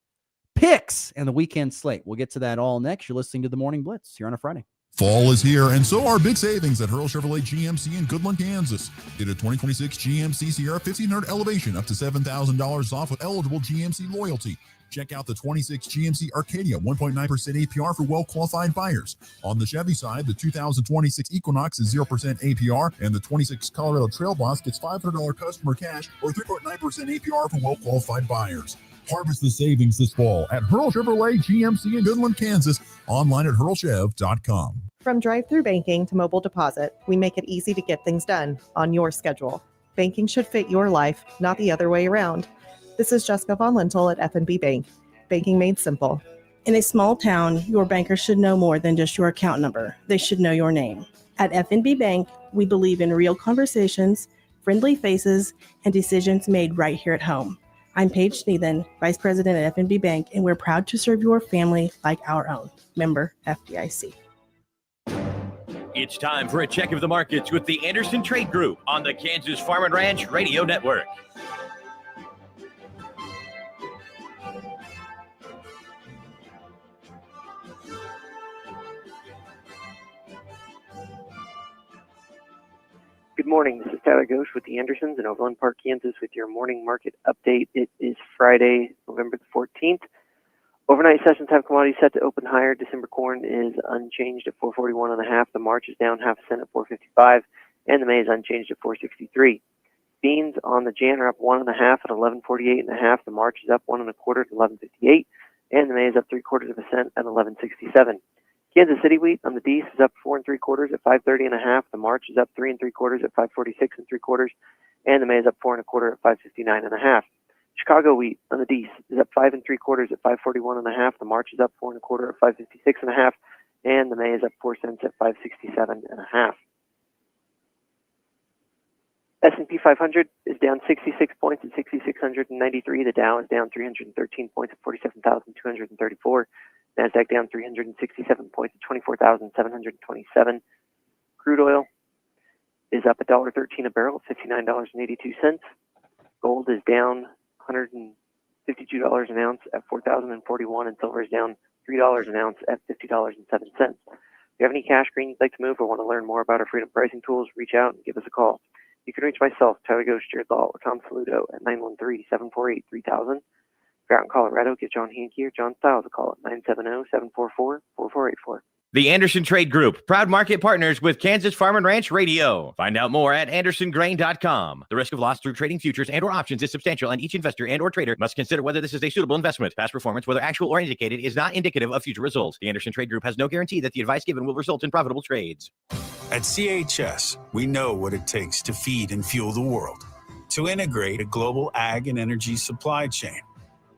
[SPEAKER 15] picks and the weekend slate. We'll get to that all next. You're listening to the Morning Blitz here on a Friday.
[SPEAKER 4] Fall is here, and so are big savings at Hurl Chevrolet GMC in Goodland, Kansas. Get a 2026 GMC Sierra 1500 Elevation up to $7,000 off with eligible GMC loyalty. Check out the 26 GMC Arcadia 1.9% APR for well-qualified buyers. On the Chevy side, the 2026 Equinox is 0% APR, and the 26 Colorado Trail Boss gets $500 customer cash or 3.9% APR for well-qualified buyers. Harvest the savings this fall at Hurl Chevrolet GMC in Goodland, Kansas. Online at hurlchev.com.
[SPEAKER 20] From drive-through banking to mobile deposit, we make it easy to get things done on your schedule. Banking should fit your life, not the other way around. This is Jessica Von Lintel at F&B Bank. Banking made simple.
[SPEAKER 21] In a small town, your banker should know more than just your account number. They should know your name. At F&B Bank, we believe in real conversations, friendly faces, and decisions made right here at home. I'm Paige Sneathen, Vice President at F&B Bank, and we're proud to serve your family like our own. Member FDIC.
[SPEAKER 22] It's time for a check of the markets with the Anderson Trade Group on the Kansas Farm and Ranch Radio Network.
[SPEAKER 23] Good morning. This is Tyler Ghosh with the Andersons in Overland Park, Kansas with your morning market update. It is Friday, November the 14th. Overnight sessions have commodities set to open higher. December corn is unchanged at 441.5. The March is down half a cent at 455, and the May is unchanged at 463. Beans on the Jan are up 1.5 at 1148.5. The March is up 1.25 at 1158, and the May is up 3/4 of a cent at 1167. Kansas City wheat on the Dees is up 4 3/4 at 530.5. The March is up 3 3/4 at 546 3/4, and the May is up 4 1/4 at 559.5. Chicago wheat on the Dees is up 5 3/4 at 541.5. The March is up 4 1/4 at 556.5, and the May is up 4 cents at 567.5. S&P 500 is down 66 points at 6,693. The Dow is down 313 points at 47,234. NASDAQ down 367 points at 24,727. Crude oil is up $1.13 a barrel, $59.82. Gold is down $152 an ounce at $4,041, and silver is down $3 an ounce at $50.07. If you have any cash green you'd like to move or want to learn more about our freedom pricing tools, reach out and give us a call. You can reach myself, Tyler Ghost, Jared Law, or Tom Saludo at 913-748-3000. If you're out in Colorado, get John Hankey or John Styles a call at 970-744-4484.
[SPEAKER 22] The Anderson Trade Group, proud market partners with Kansas Farm and Ranch Radio. Find out more at andersongrain.com. The risk of loss through trading futures and or options is substantial, and each investor and or trader must consider whether this is a suitable investment. Past performance, whether actual or indicated, is not indicative of future results. The Anderson Trade Group has no guarantee that the advice given will result in profitable trades.
[SPEAKER 1] At CHS, we know what it takes to feed and fuel the world, to integrate a global ag and energy supply chain,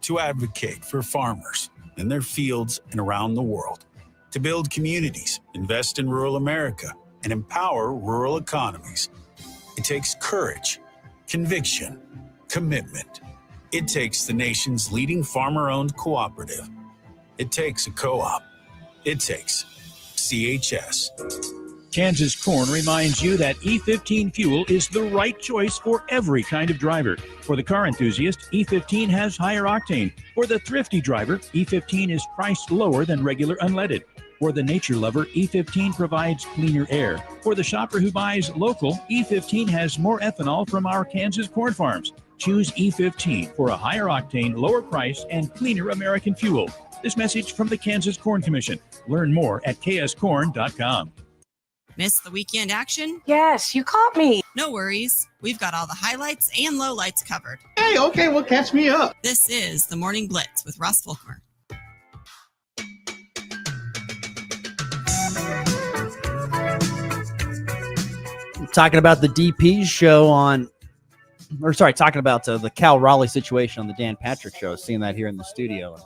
[SPEAKER 1] to advocate for farmers in their fields and around the world, to build communities, invest in rural America, and empower rural economies. It takes courage, conviction, commitment. It takes the nation's leading farmer-owned cooperative. It takes a co-op. It takes CHS.
[SPEAKER 3] Kansas Corn reminds you that E15 fuel is the right choice for every kind of driver. For the car enthusiast, E15 has higher octane. For the thrifty driver, E15 is priced lower than regular unleaded. For the nature lover, E15 provides cleaner air. For the shopper who buys local, E15 has more ethanol from our Kansas corn farms. Choose E15 for a higher octane, lower price, and cleaner American fuel. This message from the Kansas Corn Commission. Learn more at kscorn.com.
[SPEAKER 14] Miss the weekend action?
[SPEAKER 6] Yes, you caught me.
[SPEAKER 14] No worries. We've got all the highlights and lowlights covered.
[SPEAKER 6] Hey, okay, well, catch me up.
[SPEAKER 14] This is the Morning Blitz with Ross Volkmer.
[SPEAKER 15] Talking about the DP's show talking about the Cal Raleigh situation on the Dan Patrick show. Seeing that here in the studio.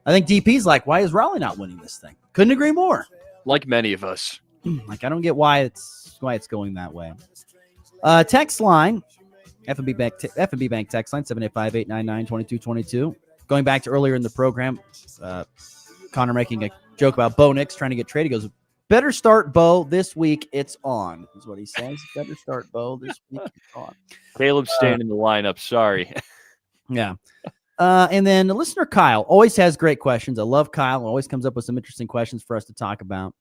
[SPEAKER 15] I think DP's like, why is Raleigh not winning this thing? Couldn't agree more.
[SPEAKER 7] Like many of us.
[SPEAKER 15] Like, I don't get why it's going that way. Text line, FNB Bank text line, 785-899-2222. Going back to earlier in the program, Connor making a joke about Bo Nix trying to get traded. He goes, better start Bo this week, it's on, is what he says. Better start Bo this week, it's on.
[SPEAKER 7] Caleb's staying in the lineup, sorry.
[SPEAKER 15] Yeah. And then the listener Kyle always has great questions. I love Kyle. Always comes up with some interesting questions for us to talk about.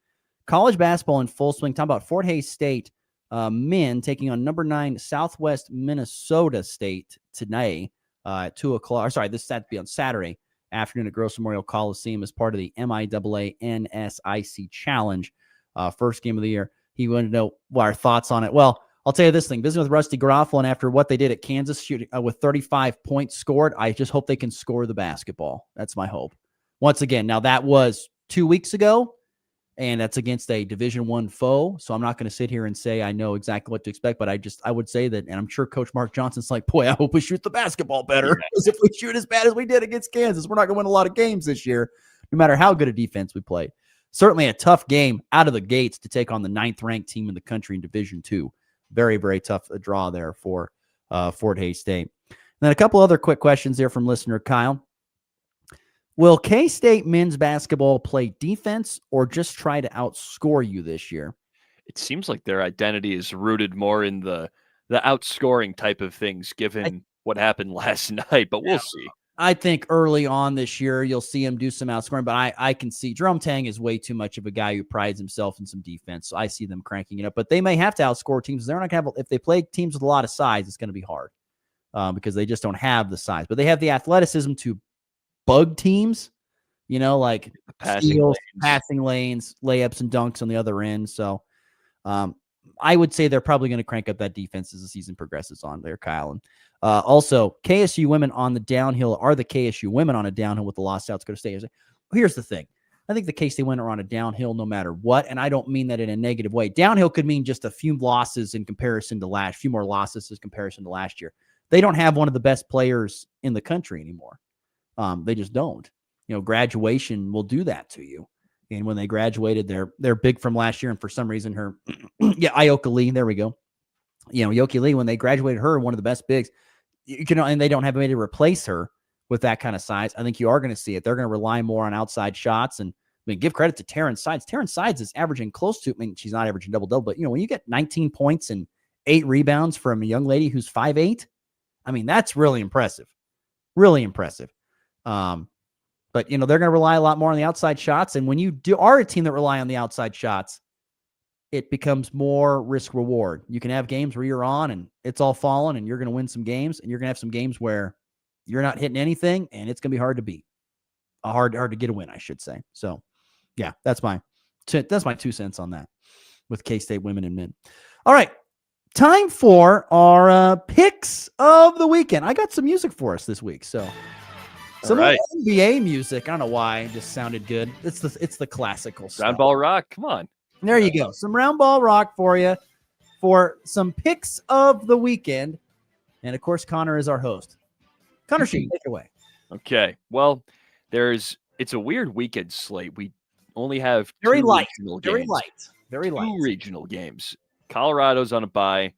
[SPEAKER 15] College basketball in full swing. Talking about Fort Hays State men taking on number 9 Southwest Minnesota State today at 2 o'clock. Sorry, this has to be on Saturday afternoon at Gross Memorial Coliseum as part of the MIAA NSIC Challenge. First game of the year. He wanted to know what our thoughts on it. Well, I'll tell you this thing. Visiting with Rusty Garofalo, and after what they did at Kansas, shooting with 35 points scored, I just hope they can score the basketball. That's my hope. Once again, now that was 2 weeks ago, and that's against a Division I foe. So I'm not going to sit here and say I know exactly what to expect, but I would say that, and I'm sure Coach Mark Johnson's like, boy, I hope we shoot the basketball better. Because if we shoot as bad as we did against Kansas, we're not going to win a lot of games this year, no matter how good a defense we play. Certainly a tough game out of the gates to take on the 9th-ranked team in the country in Division II. Very, very tough draw there for Fort Hays State. And then a couple other quick questions here from listener Kyle. Will K-State men's basketball play defense or just try to outscore you this year?
[SPEAKER 7] It seems like their identity is rooted more in the outscoring type of things, given what happened last night, but we'll see.
[SPEAKER 15] I think early on this year, you'll see him do some outscoring, but I can see Jerome Tang is way too much of a guy who prides himself in some defense. So I see them cranking it up, but they may have to outscore teams. They're not going to have, if they play teams with a lot of size, it's going to be hard because they just don't have the size, but they have the athleticism to bug teams, like passing lanes, layups and dunks on the other end. So I would say they're probably going to crank up that defense as the season progresses on there, Kyle. And also, KSU women on the downhill. Are the KSU women on a downhill with the lost South Dakota State? Here's the thing. I think the K-State women are on a downhill no matter what, and I don't mean that in a negative way. Downhill could mean just a few losses in comparison to few more losses in comparison to last year. They don't have one of the best players in the country anymore. They just don't. Graduation will do that to you. And when they graduated, they're big from last year, and for some reason, Ioka Lee, there we go. Yoki Lee, when they graduated her, one of the best bigs, and they don't have a way to replace her with that kind of size. I think you are going to see it. They're going to rely more on outside shots, and give credit to Taryn Sides. Taryn Sides is averaging close to, she's not averaging double-double, but when you get 19 points and 8 rebounds from a young lady who's 5'8", that's really impressive. Really impressive. But they're going to rely a lot more on the outside shots. And when you are a team that rely on the outside shots, it becomes more risk reward. You can have games where you're on and it's all falling and you're going to win some games, and you're going to have some games where you're not hitting anything and it's going to be hard to beat. Hard to get a win, I should say. So, yeah, that's my 2 cents on that with K-State women and men. All right, time for our picks of the weekend. I got some music for us this week, so some NBA music. I don't know why it just sounded good. It's the classical stuff.
[SPEAKER 7] Round ball rock. Come on.
[SPEAKER 15] There you go. Some round ball rock for you for some picks of the weekend. And of course, Connor is our host. Connor, take it away.
[SPEAKER 7] Okay. Well, it's a weird weekend slate. We only have
[SPEAKER 15] very
[SPEAKER 7] two
[SPEAKER 15] light,
[SPEAKER 7] regional
[SPEAKER 15] very
[SPEAKER 7] games.
[SPEAKER 15] light, very light.
[SPEAKER 7] Two regional games. Colorado's on a bye.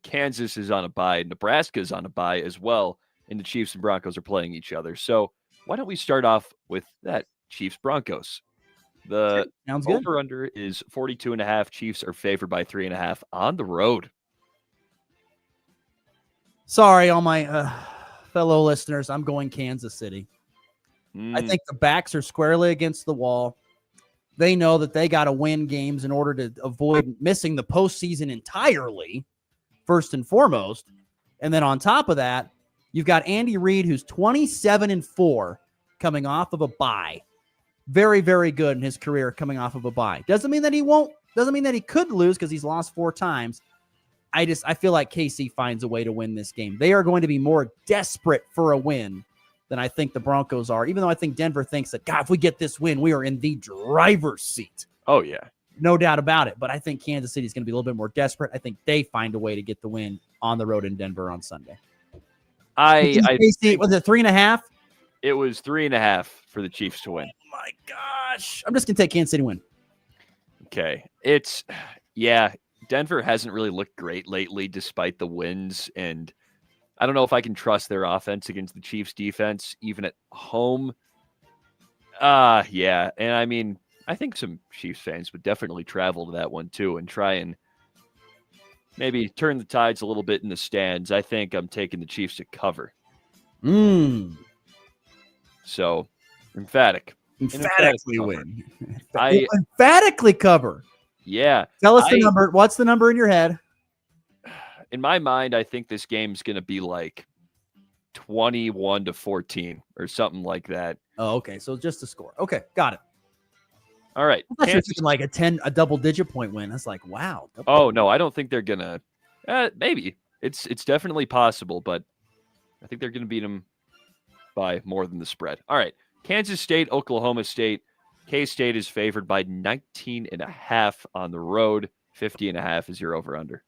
[SPEAKER 7] Kansas is on a bye. Nebraska's on a bye as well. And the Chiefs and Broncos are playing each other. So why don't we start off with that Chiefs Broncos? The
[SPEAKER 15] Sounds good.
[SPEAKER 7] over-under is 42.5. Chiefs are favored by 3.5 on the road.
[SPEAKER 15] Sorry, all my fellow listeners, I'm going Kansas City. I think the backs are squarely against the wall. They know that they got to win games in order to avoid missing the postseason entirely, first and foremost. And then on top of that, you've got Andy Reid, who's 27-4, coming off of a bye. Very, very good in his career coming off of a bye. Doesn't mean that he won't. Doesn't mean that he could lose because he's lost 4 times. I feel like KC finds a way to win this game. They are going to be more desperate for a win than I think the Broncos are, even though I think Denver thinks that, God, if we get this win, we are in the driver's seat.
[SPEAKER 7] Oh, yeah.
[SPEAKER 15] No doubt about it. But I think Kansas City is going to be a little bit more desperate. I think they find a way to get the win on the road in Denver on Sunday.
[SPEAKER 7] Was
[SPEAKER 15] it 3.5?
[SPEAKER 7] It was 3.5 for the Chiefs to win.
[SPEAKER 15] Oh, my gosh. I'm just going to take Kansas City win.
[SPEAKER 7] Okay. Denver hasn't really looked great lately despite the wins, and I don't know if I can trust their offense against the Chiefs defense, even at home. And I mean, I think some Chiefs fans would definitely travel to that one too and try and maybe turn the tides a little bit in the stands. I think I'm taking the Chiefs to cover. So,
[SPEAKER 15] Emphatically win. Emphatically cover.
[SPEAKER 7] Yeah.
[SPEAKER 15] Tell us the number. What's the number in your head?
[SPEAKER 7] In my mind, I think this game's going to be like 21-14 or something like that.
[SPEAKER 15] Oh, okay. So just a score. Okay. Got it.
[SPEAKER 7] All right.
[SPEAKER 15] I thought you were thinking like a double-digit point win. That's like, wow.
[SPEAKER 7] Oh, no. I don't think they're going to. Maybe. It's definitely possible, but I think they're going to beat them by more than the spread. All right. Kansas State, Oklahoma State. K-State is favored by 19.5 on the road. 50.5 is your over-under.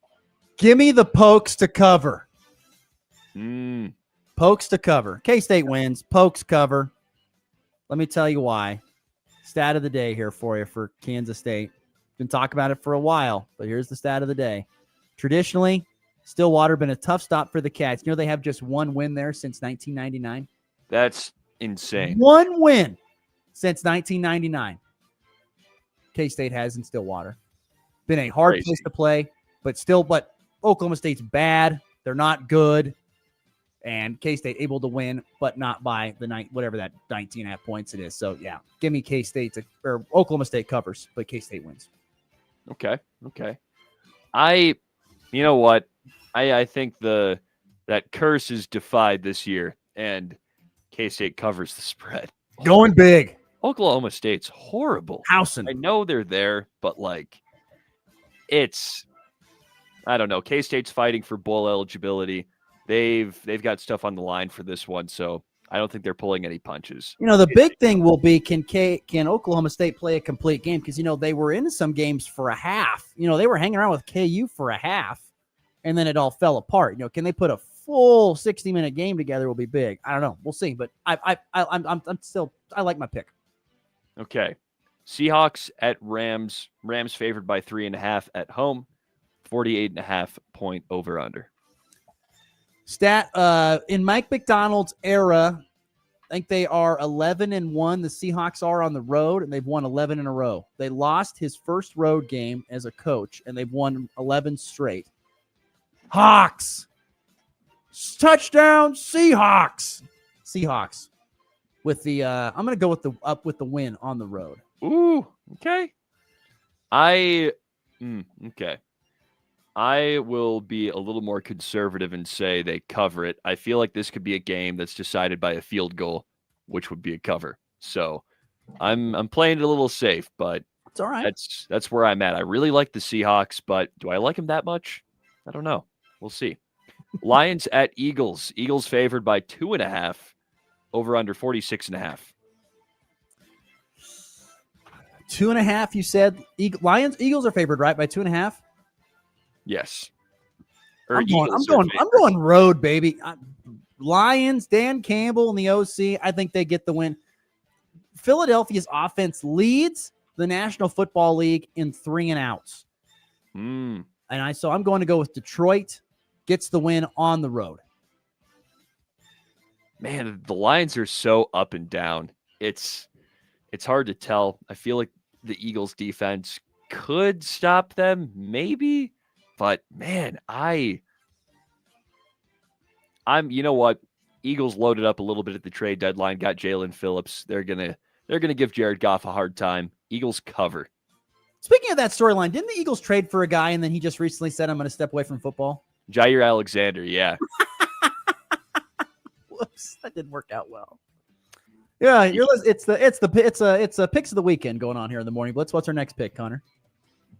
[SPEAKER 15] Give me the Pokes to cover.
[SPEAKER 7] Pokes
[SPEAKER 15] to cover. K-State wins. Pokes cover. Let me tell you why. Stat of the day here for you for Kansas State. Been talking about it for a while, but here's the stat of the day. Traditionally, Stillwater been a tough stop for the Cats. You know they have just one win there since 1999?
[SPEAKER 7] That's insane.
[SPEAKER 15] One win since 1999. K-State has in Stillwater. Been a hard place to play, but Oklahoma State's bad. They're not good. And K-State able to win, but not by whatever that 19.5 points it is. So, yeah, give me K-State or Oklahoma State covers, but K-State wins.
[SPEAKER 7] Okay. You know what? I think that curse is defied this year, and K-State covers the spread.
[SPEAKER 15] Going big.
[SPEAKER 7] Oklahoma State's horrible.
[SPEAKER 15] Housing.
[SPEAKER 7] I know they're there, but I don't know. K-State's fighting for bowl eligibility. They've got stuff on the line for this one, so I don't think they're pulling any punches.
[SPEAKER 15] The big thing will be can Oklahoma State play a they game? Because they were in some games for a half. They were hanging around with KU for a half, and then it all fell apart. Can they put a full 60-minute game together? Will be big. I don't know. We'll see. But I like my pick.
[SPEAKER 7] Okay, Seahawks at Rams. Rams favored by 3.5 at home. 48.5 point over under.
[SPEAKER 15] Stat in Mike McDonald's era, I think they are 11-1. The Seahawks are on the road, and they've won 11 in a row. They lost his first road game as a coach, and they've won 11 straight. Hawks, touchdown, Seahawks. Seahawks with the. I'm going to go with the win on the road.
[SPEAKER 7] Ooh, okay. I Okay. I will be a little more conservative and say they cover it. I feel like this could be a game that's decided by a field goal, which would be a cover. So I'm playing it a little safe, but
[SPEAKER 15] it's all right.
[SPEAKER 7] That's where I'm at. I really like the Seahawks, but do I like them that much? I don't know. We'll see. Lions at Eagles. Eagles favored by 2.5. Over under 46.5.
[SPEAKER 15] 2.5. You said Eagles are favored, right? By 2.5.
[SPEAKER 7] Yes.
[SPEAKER 15] I'm going road, baby. Lions, Dan Campbell and the OC. I think they get the win. Philadelphia's offense leads the National Football League in 3 and outs.
[SPEAKER 7] And
[SPEAKER 15] I'm going to go with Detroit gets the win on the road.
[SPEAKER 7] Man, the Lions are so up and down. It's hard to tell. I feel like the Eagles defense could stop them, maybe. But man, I'm you know what? Eagles loaded up a little bit at the trade deadline, got Jalen Phillips. They're gonna give Jared Goff a hard time. Eagles cover.
[SPEAKER 15] Speaking of that storyline, didn't the Eagles trade for a guy and then he just recently said, I'm going to step away from football?
[SPEAKER 7] Jair Alexander, yeah.
[SPEAKER 15] Whoops, that didn't work out well. Yeah, it's a picks of the weekend going on here in the Morning Blitz. What's our next pick, Connor?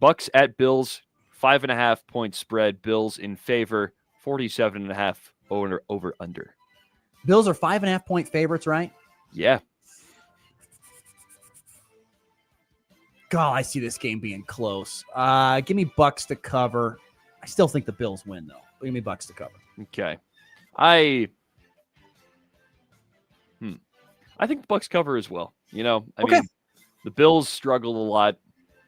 [SPEAKER 7] Bucks at Bills, 5.5 point spread. Bills in favor, 47.5 over under.
[SPEAKER 15] Bills are 5.5 point favorites, right?
[SPEAKER 7] Yeah.
[SPEAKER 15] God, I see this game being close. Give me Bucks to cover. I still think the Bills win, though. Give me Bucks to cover.
[SPEAKER 7] Okay. I think the Bucks cover as well. You know, I mean, the Bills struggled a lot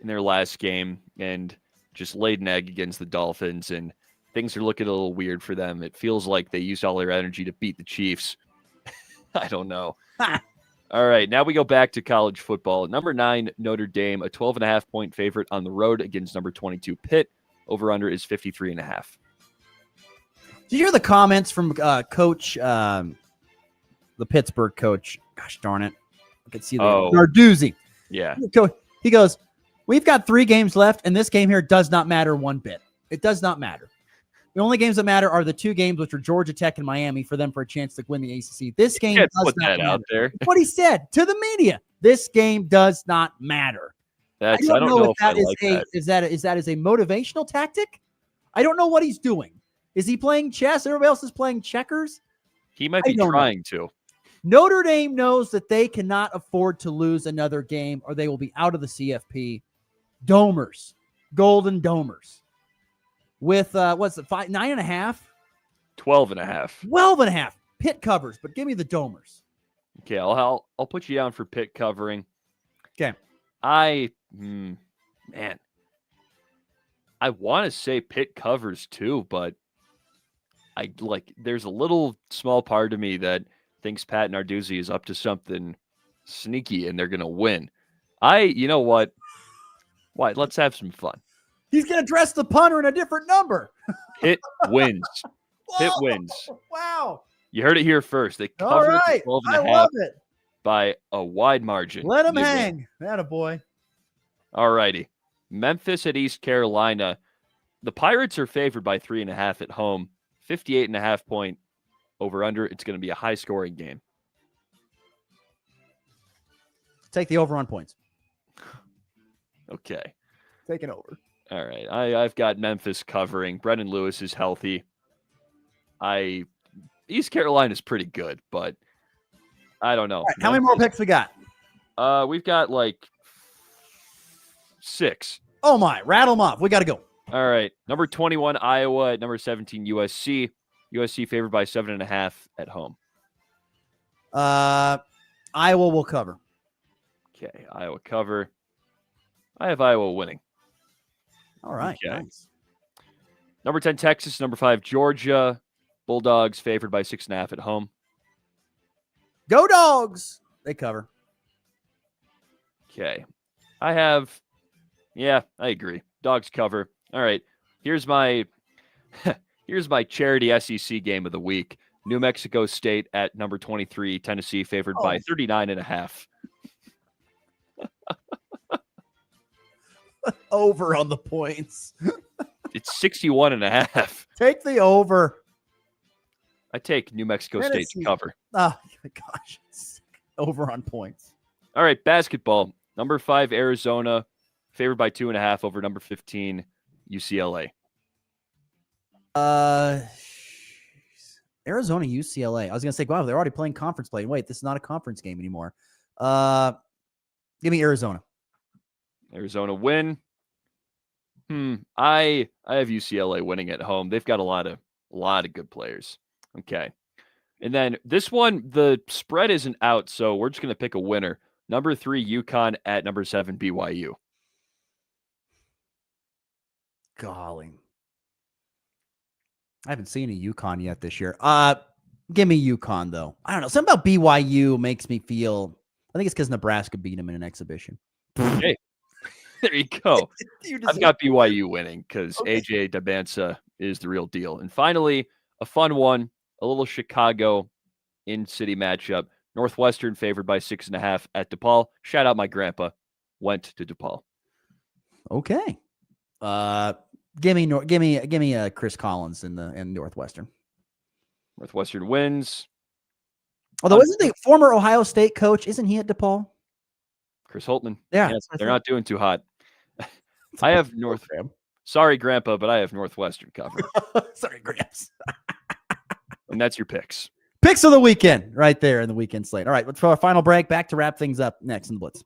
[SPEAKER 7] in their last game and just laid an egg against the Dolphins, and things are looking a little weird for them. It feels like they used all their energy to beat the Chiefs. I don't know. All right, now we go back to college football. Number 9, Notre Dame, a 12.5 point favorite on the road against number 22, Pitt. Over-under is 53.5.
[SPEAKER 15] Did you hear the comments from Coach, the Pittsburgh coach? Gosh darn it. I could see the Narduzzi.
[SPEAKER 7] Yeah.
[SPEAKER 15] He goes, we've got 3 games left, and this game here does not matter one bit. It does not matter. The only games that matter are the 2 games, which are Georgia Tech and Miami, for them for a chance to win the ACC. This game does not matter.
[SPEAKER 7] Out there.
[SPEAKER 15] What he said to the media. This game does not matter. I don't know if that is a motivational tactic. I don't know what he's doing. Is he playing chess? Everybody else is playing checkers.
[SPEAKER 7] He might be trying to.
[SPEAKER 15] Notre Dame knows that they cannot afford to lose another game or they will be out of the CFP. Domers, Golden Domers. With, what's it, 9.5?
[SPEAKER 7] 12.5.
[SPEAKER 15] 12.5. Pitt covers, but give me the Domers.
[SPEAKER 7] Okay, I'll put you down for Pitt covering.
[SPEAKER 15] Okay.
[SPEAKER 7] I want to say Pitt covers too, but there's a little small part of me that thinks Pat Narduzzi is up to something sneaky and they're going to win. You know what? Why? Let's have some fun.
[SPEAKER 15] He's going to dress the punter in a different number.
[SPEAKER 7] Pitt wins. Pitt wins.
[SPEAKER 15] Wow.
[SPEAKER 7] You heard it here first. They covered the 12.5
[SPEAKER 15] I love it.
[SPEAKER 7] by a wide margin.
[SPEAKER 15] Let him hang. Attaboy.
[SPEAKER 7] All righty. Memphis at East Carolina. The Pirates are favored by 3.5 at home. 58.5 point over under. It's going to be a high scoring game.
[SPEAKER 15] Take the over on points.
[SPEAKER 7] Okay.
[SPEAKER 15] Taking over.
[SPEAKER 7] All right. I've got Memphis covering. Brendan Lewis is healthy. East Carolina is pretty good, but I don't know.
[SPEAKER 15] Right, how many more picks we got?
[SPEAKER 7] We've got like 6.
[SPEAKER 15] Oh my, rattle them off. We got to go.
[SPEAKER 7] All right. Number 21, Iowa at number 17, USC. USC favored by 7.5 at home.
[SPEAKER 15] Iowa will cover.
[SPEAKER 7] Okay, Iowa cover. I have Iowa winning.
[SPEAKER 15] All right.
[SPEAKER 7] Okay.
[SPEAKER 15] Nice.
[SPEAKER 7] Number 10, Texas. Number 5, Georgia. Bulldogs favored by 6.5 at home.
[SPEAKER 15] Go Dogs. They cover.
[SPEAKER 7] Okay. I agree. Dogs cover. All right. Here's my charity SEC game of the week. New Mexico State at number 23, Tennessee favored by 39.5.
[SPEAKER 15] Over on the points.
[SPEAKER 7] It's 61.5.
[SPEAKER 15] Take the over.
[SPEAKER 7] I take New Mexico State
[SPEAKER 15] Tennessee.
[SPEAKER 7] to cover.
[SPEAKER 15] Oh, my gosh. Over on points.
[SPEAKER 7] All right, basketball. Number 5, Arizona, favored by 2.5 over number 15, UCLA.
[SPEAKER 15] Arizona, UCLA. I was going to say, wow, they're already playing conference play. Wait, this is not a conference game anymore. Give me Arizona.
[SPEAKER 7] Arizona win. I have UCLA winning at home. They've got a lot of good players. Okay. And then this one, the spread isn't out, so we're just going to pick a winner. Number 3, UConn at number 7, BYU.
[SPEAKER 15] Golly. I haven't seen a UConn yet this year. Give me UConn, though. I don't know. Something about BYU makes me feel, I think it's because Nebraska beat them in an exhibition.
[SPEAKER 7] Okay. There you go. I've got BYU winning because AJ Dabansa is the real deal. And finally, a fun one, a little Chicago in-city matchup. Northwestern favored by 6.5 at DePaul. Shout out my grandpa. Went to DePaul.
[SPEAKER 15] Okay. Give me Chris Collins in Northwestern.
[SPEAKER 7] Northwestern wins.
[SPEAKER 15] Although isn't the former Ohio State coach, isn't he at DePaul?
[SPEAKER 7] Chris Holtman.
[SPEAKER 15] Yeah.
[SPEAKER 7] Yes, they're not doing too hot. I have Sorry, Grandpa, but I have Northwestern covered.
[SPEAKER 15] Sorry, Gramps.
[SPEAKER 7] And that's your picks.
[SPEAKER 15] Picks of the weekend right there in the weekend slate. All right, let's for our final break. Back to wrap things up next in the Blitz.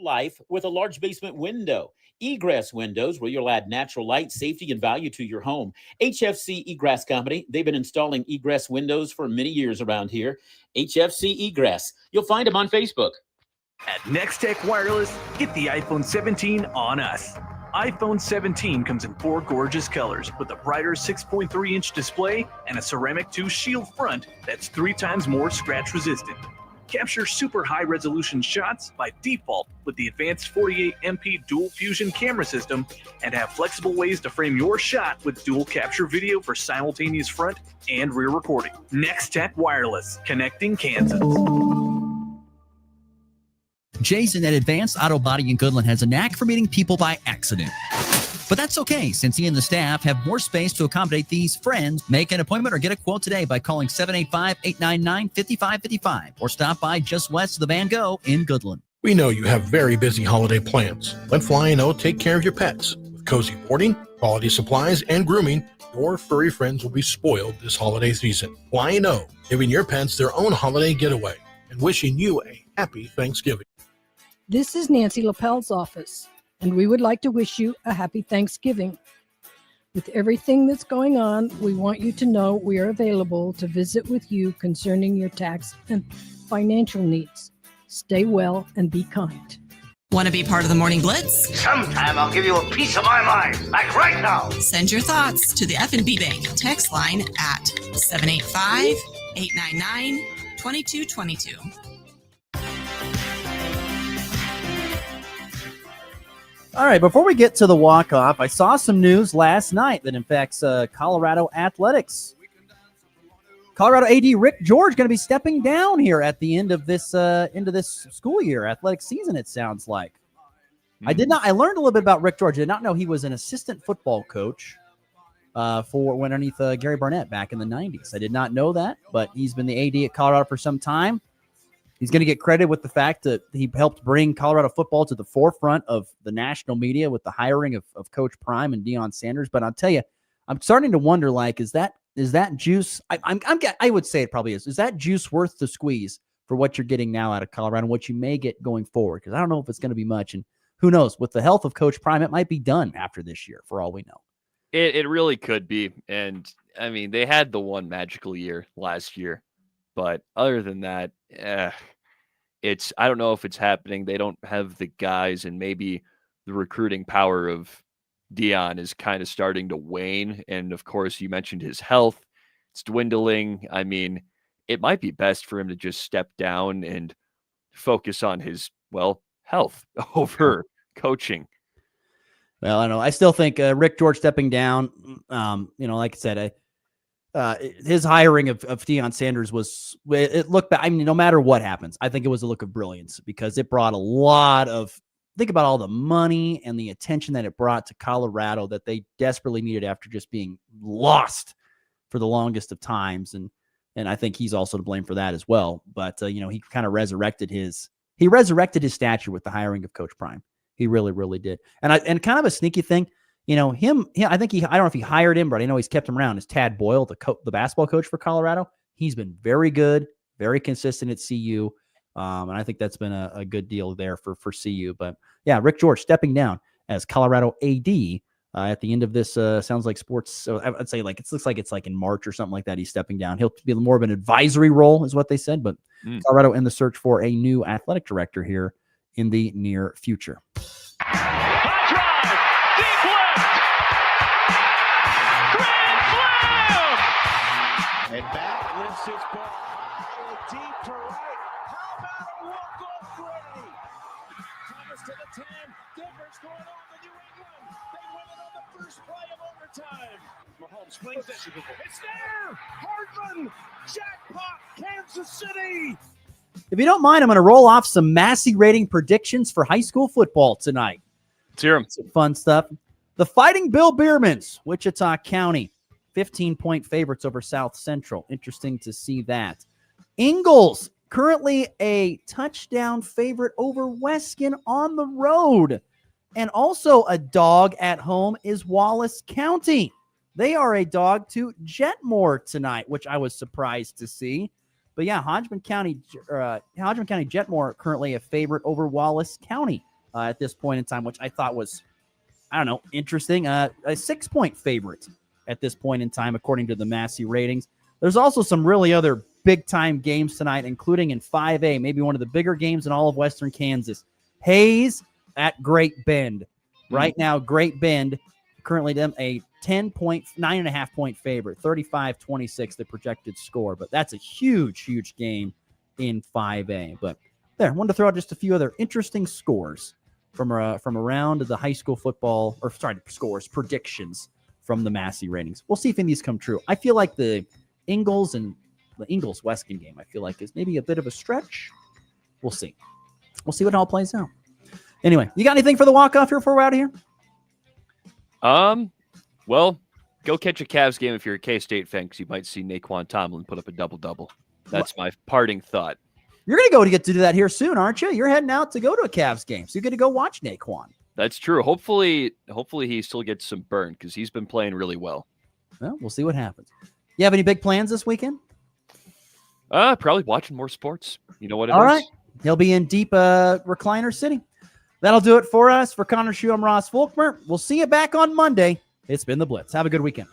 [SPEAKER 8] Life with a large basement window. Egress Windows, where you'll add natural light, safety, and value to your home. HFC Egress Company. They've been installing egress windows for many years around here. HFC Egress. You'll find them on Facebook.
[SPEAKER 9] At Nextech Wireless, get the iPhone 17 on us. iPhone 17 comes in 4 gorgeous colors with a brighter 6.3-inch display and a ceramic 2 shield front that's 3 times more scratch resistant. Capture super high resolution shots by default with the advanced 48MP dual fusion camera system and have flexible ways to frame your shot with dual capture video for simultaneous front and rear recording. Nextech Wireless, connecting Kansas.
[SPEAKER 13] Jason at Advanced Auto Body in Goodland has a knack for meeting people by accident. But that's okay, since he and the staff have more space to accommodate these friends. Make an appointment or get a quote today by calling 785-899-5555 or stop by just west of the Van Gogh in Goodland.
[SPEAKER 16] We know you have very busy holiday plans. Let Fly & O take care of your pets. With cozy boarding, quality supplies, and grooming, your furry friends will be spoiled this holiday season. Fly & O, giving your pets their own holiday getaway and wishing you a happy Thanksgiving.
[SPEAKER 10] This is Nancy Lapel's office, and we would like to wish you a happy Thanksgiving. With everything that's going on, we want you to know we are available to visit with you concerning your tax and financial needs. Stay well and be kind.
[SPEAKER 14] Want to be part of the Morning Blitz?
[SPEAKER 19] Sometime I'll give you a piece of my mind, like right now.
[SPEAKER 14] Send your thoughts to the F&B Bank text line at 785-899-2222.
[SPEAKER 15] All right, before we get to the walk-off, I saw some news last night that affects Colorado athletics. Colorado AD Rick George going to be stepping down here at the end of this school year, athletic season, it sounds like.
[SPEAKER 7] Mm-hmm.
[SPEAKER 15] I learned a little bit about Rick George. I did not know he was an assistant football coach for underneath Gary Barnett back in the 90s. I did not know that, but he's been the AD at Colorado for some time. He's going to get credit with the fact that he helped bring Colorado football to the forefront of the national media with the hiring of Coach Prime and Deion Sanders. But I'll tell you, I'm starting to wonder, like, is that juice? I would say it probably is. Is that juice worth the squeeze for what you're getting now out of Colorado and what you may get going forward? Because I don't know if it's going to be much. And who knows? With the health of Coach Prime, it might be done after this year, for all we know.
[SPEAKER 7] It really could be. And, I mean, they had the one magical year last year. But other than that, I don't know if it's happening. They don't have the guys, and maybe the recruiting power of Deion is kind of starting to wane. And of course, you mentioned his health. It's dwindling. I mean, it might be best for him to just step down and focus on his, health over coaching.
[SPEAKER 15] Well, I don't know. I still think Rick George stepping down, like I said, his hiring of Deion Sanders it looked back. I mean, no matter what happens, I think it was a look of brilliance because it brought a lot of think about all the money and the attention that it brought to Colorado that they desperately needed after just being lost for the longest of times. And I think he's also to blame for that as well. But, he kind of resurrected his stature with the hiring of Coach Prime. He really, really did. And kind of a sneaky thing, I don't know if he hired him, but I know he's kept him around, is Tad Boyle, the basketball coach for Colorado. He's been very good, very consistent at CU. And I think that's been a good deal there for CU. But yeah, Rick George stepping down as Colorado AD at the end of this. Sounds like sports. So I'd say it looks like it's like in March or something like that. He's stepping down. He'll be more of an advisory role is what they said, but Colorado in the search for a new athletic director here in the near future.
[SPEAKER 18] And back lifts his ball deep to right. How about a walk-off Brady? Thomas to the 10. Denver's going on to New England. They win it on the first play of overtime. Mahomes flings it. It's there. Hardman. Jackpot. Kansas City.
[SPEAKER 15] If you don't mind, I'm going to roll off some Massey rating predictions for high school football tonight.
[SPEAKER 7] Let's hear them.
[SPEAKER 15] Some fun stuff. The Fighting Bill Biermans, Wichita County. 15-point favorites over South Central. Interesting to see that. Ingalls, currently a touchdown favorite over Weskin on the road. And also a dog at home is Wallace County. They are a dog to Jetmore tonight, which I was surprised to see. But yeah, Hodgman County Jetmore currently a favorite over Wallace County at this point in time, which I thought was, interesting. A 6-point favorite at this point in time, according to the Massey ratings. There's also some really other big-time games tonight, including in 5A, maybe one of the bigger games in all of Western Kansas. Hayes at Great Bend. Right now, Great Bend, currently them a 9.5-point favorite, 35-26, the projected score. But that's a huge, huge game in 5A. But there, I wanted to throw out just a few other interesting scores from around the high school football, predictions from the Massey ratings. We'll see if any of these come true. I feel like the Ingalls Weskin game, I feel like is maybe a bit of a stretch. We'll see. We'll see what all plays out. Anyway, you got anything for the walk-off here before we're out of here?
[SPEAKER 7] Well, go catch a Cavs game if you're a K-State fan, because you might see Naquan Tomlin put up a double-double. That's my parting thought.
[SPEAKER 15] You're going to get to do that here soon, aren't you? You're heading out to go to a Cavs game, so you're going to go watch Naquan.
[SPEAKER 7] That's true. Hopefully he still gets some burn because he's been playing really well.
[SPEAKER 15] Well, we'll see what happens. You have any big plans this weekend?
[SPEAKER 7] Probably watching more sports. You know what it is?
[SPEAKER 15] All right. He'll be in deep recliner city. That'll do it for us. For Connor Schuh, I'm Ross Volkmer. We'll see you back on Monday. It's been the Blitz. Have a good weekend.